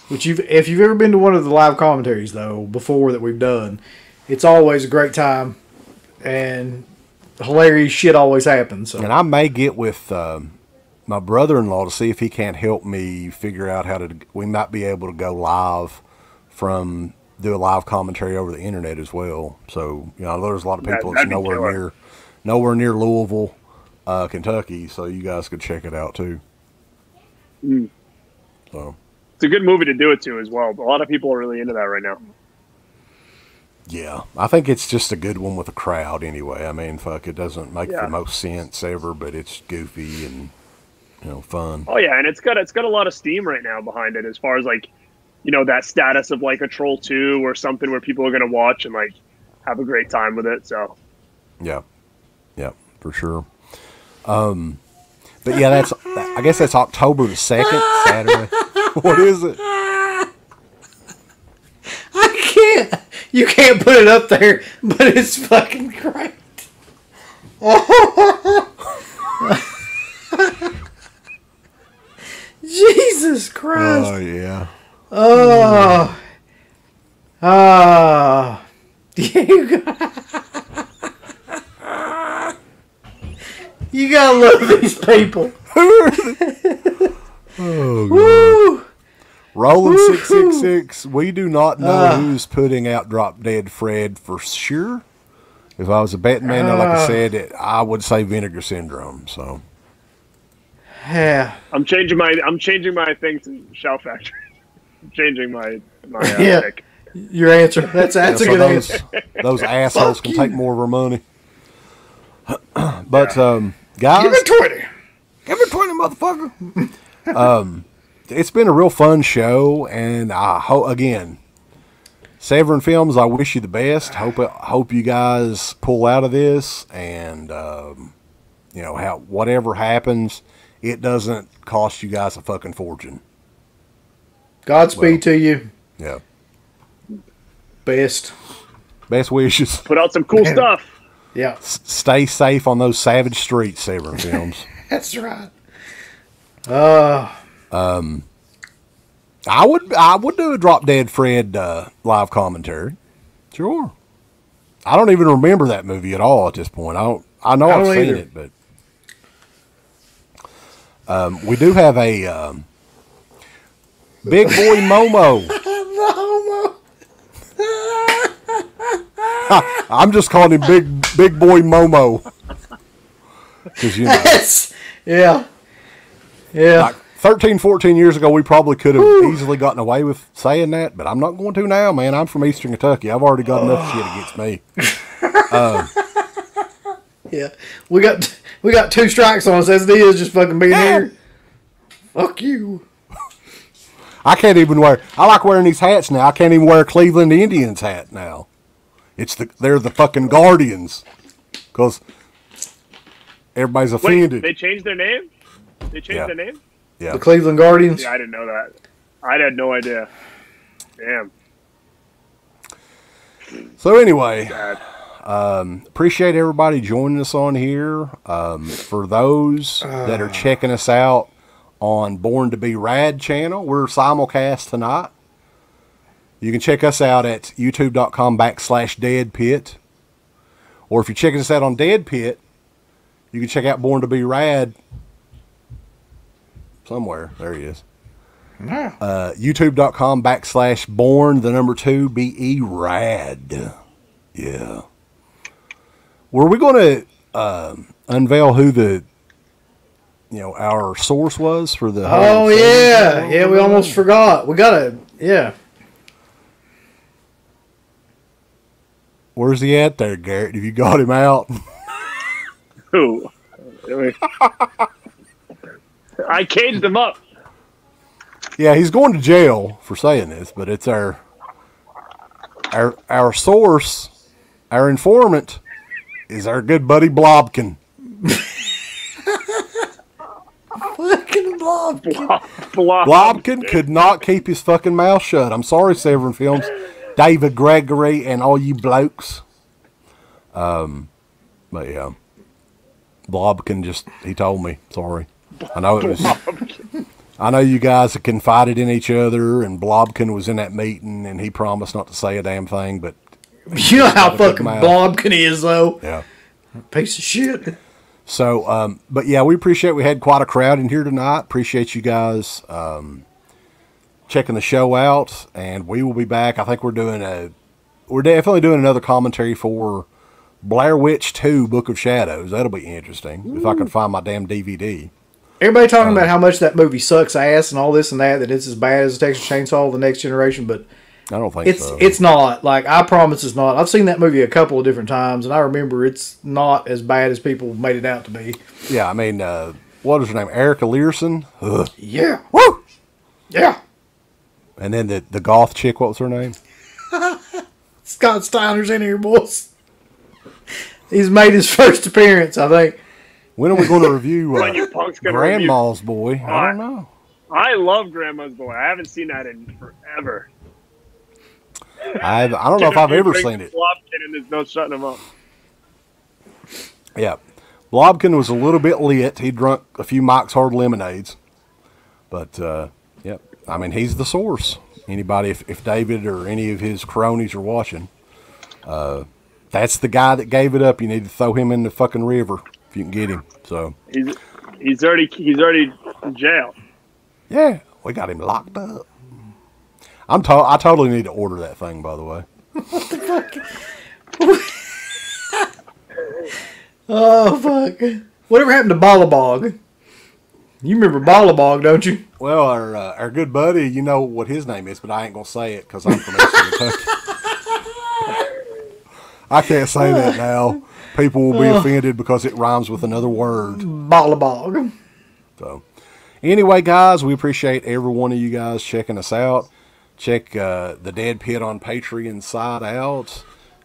Speaker 2: Which if you've ever been to one of the live commentaries, though, before that we've done, it's always a great time, and hilarious shit always happens. So.
Speaker 1: And I may get with my brother-in-law to see if he can't help me figure out how to. We might be able to go live do a live commentary over the internet as well. So there's a lot of people that's nowhere near Louisville, Kentucky, so you guys could check it out too. So
Speaker 3: it's a good movie to do it to as well. A lot of people are really into that right now.
Speaker 1: Yeah, I think it's just a good one with a crowd anyway. I mean, fuck, it doesn't make the most sense ever, but it's goofy and fun.
Speaker 3: Oh yeah, and it's got a lot of steam right now behind it as far as like, that status of like a Troll 2 or something where people are going to watch and like have a great time with it. So
Speaker 1: yeah, for sure. But yeah, I guess that's October the 2nd, Saturday. What is it?
Speaker 2: You can't put it up there, but it's fucking great. Jesus Christ.
Speaker 1: Oh, yeah.
Speaker 2: You gotta love these people.
Speaker 1: Oh, God. Rolling 666. We do not know who's putting out Drop Dead Fred for sure. If I was a betting man, like I said, I would say Vinegar Syndrome. So,
Speaker 2: yeah,
Speaker 3: I'm changing my thing to Shout Factory. I'm changing my pick.
Speaker 2: Your answer. That's a good answer.
Speaker 1: Those assholes can take more of our money. But guys,
Speaker 4: give me 20. Give me 20, motherfucker.
Speaker 1: It's been a real fun show, and I hope, again, Severin Films, I wish you the best. Hope you guys pull out of this, and whatever happens, it doesn't cost you guys a fucking fortune.
Speaker 2: Godspeed to you.
Speaker 1: Yeah.
Speaker 2: Best
Speaker 1: wishes.
Speaker 3: Put out some cool stuff.
Speaker 2: Yeah.
Speaker 1: Stay safe on those savage streets, Severin Films.
Speaker 2: That's right.
Speaker 1: I would do a Drop Dead Fred live commentary. Sure. I don't even remember that movie at all at this point. I know I've seen it, but we do have a Big Boy Momo.
Speaker 2: Momo.
Speaker 1: I'm just calling him Big Boy Momo. Because
Speaker 2: yeah.
Speaker 1: Like 13, 14 years ago, we probably could have easily gotten away with saying that, but I'm not going to now, man. I'm from Eastern Kentucky. I've already got enough shit against me.
Speaker 2: Yeah, we got 2 strikes on us as it is. Just fucking being here. Fuck you.
Speaker 1: I can't even wear. I like wearing these hats now. I can't even wear a Cleveland Indians hat now. They're the fucking Guardians, because everybody's offended.
Speaker 3: Wait, they changed their name? They changed their name?
Speaker 1: Yeah.
Speaker 2: The Cleveland Guardians?
Speaker 3: Yeah, I didn't know that. I had no idea. Damn.
Speaker 1: So anyway, Appreciate everybody joining us on here. For those that are checking us out on Born to Be Rad channel, we're simulcast tonight. You can check us out at youtube.com/deadpit. Or if you're checking us out on Dead Pit, you can check out Born to Be Rad somewhere. There he is. youtube.com/born2be rad. Yeah. Were we going to unveil who the, our source was for the...
Speaker 2: Oh, yeah. Yeah, we almost forgot. We got to, yeah.
Speaker 1: Where's he at there, Garrett? Have you got him out?
Speaker 3: Who? I caged him up.
Speaker 1: Yeah, he's going to jail for saying this, but it's our source, our informant, is our good buddy Blobkin.
Speaker 2: Fucking Blobkin.
Speaker 1: Blobkin could not keep his fucking mouth shut. I'm sorry, Severin Films, David Gregory, and all you blokes. But yeah, Blobkin he told me. Sorry. I know it was. I know you guys have confided in each other, and Blobkin was in that meeting, and he promised not to say a damn thing. But
Speaker 2: you know how fucking Blobkin is, though.
Speaker 1: Yeah,
Speaker 2: piece of shit.
Speaker 1: So, but yeah, we appreciate. We had quite a crowd in here tonight. Appreciate you guys checking the show out, and we will be back. I think we're definitely doing another commentary for Blair Witch 2: Book of Shadows. That'll be interesting if I can find my damn DVD.
Speaker 2: Everybody talking about how much that movie sucks ass and all this and that it's as bad as Texas Chainsaw: The Next Generation, but
Speaker 1: I don't think so.
Speaker 2: It's not. Like, I promise it's not. I've seen that movie a couple of different times, and I remember it's not as bad as people made it out to be.
Speaker 1: Yeah, I mean, what was her name? Erica Learson? Ugh.
Speaker 2: Yeah.
Speaker 1: Woo!
Speaker 2: Yeah.
Speaker 1: And then the goth chick, what was her name?
Speaker 2: Scott Steiner's in here, boys. He's made his first appearance, I think.
Speaker 1: When are we going to review
Speaker 3: Grandma's
Speaker 1: Boy? I don't know.
Speaker 3: I love Grandma's Boy. I haven't seen that in forever.
Speaker 1: I don't know if I've ever seen it.
Speaker 3: Blobkin and there's no shutting him up.
Speaker 1: Yeah. Blobkin was a little bit lit. He drunk a few Mike's Hard Lemonades. But, yep. I mean, he's the source. Anybody, if David or any of his cronies are watching, that's the guy that gave it up. You need to throw him in the fucking river if you can get him. So
Speaker 3: he's already in jail.
Speaker 1: Yeah, we got him locked up. I totally need to order that thing, by the way.
Speaker 2: What the fuck? Oh, fuck. Whatever happened to Ballabog? You remember Ballabog, don't you?
Speaker 1: Well, our good buddy, you know what his name is, but I ain't going to say it because I'm from Eastern Kentucky. I can't say that now. People will be offended because it rhymes with another word.
Speaker 2: Ballabog.
Speaker 1: So, anyway, guys, we appreciate every one of you guys checking us out. Check the Dead Pit on Patreon side out.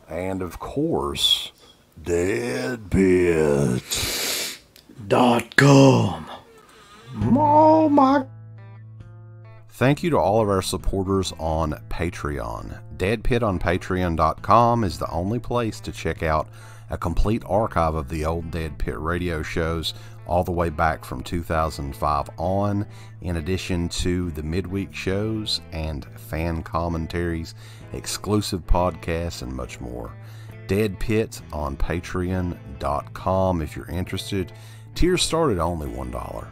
Speaker 1: And, of course, deadpit.com. Oh, my. Thank you to all of our supporters on Patreon. Deadpitonpatreon.com is the only place to check out a complete archive of the old Dead Pit radio shows all the way back from 2005 on, in addition to the midweek shows and fan commentaries, exclusive podcasts, and much more. Dead Pit on Patreon.com if you're interested. Tiers start at only $1.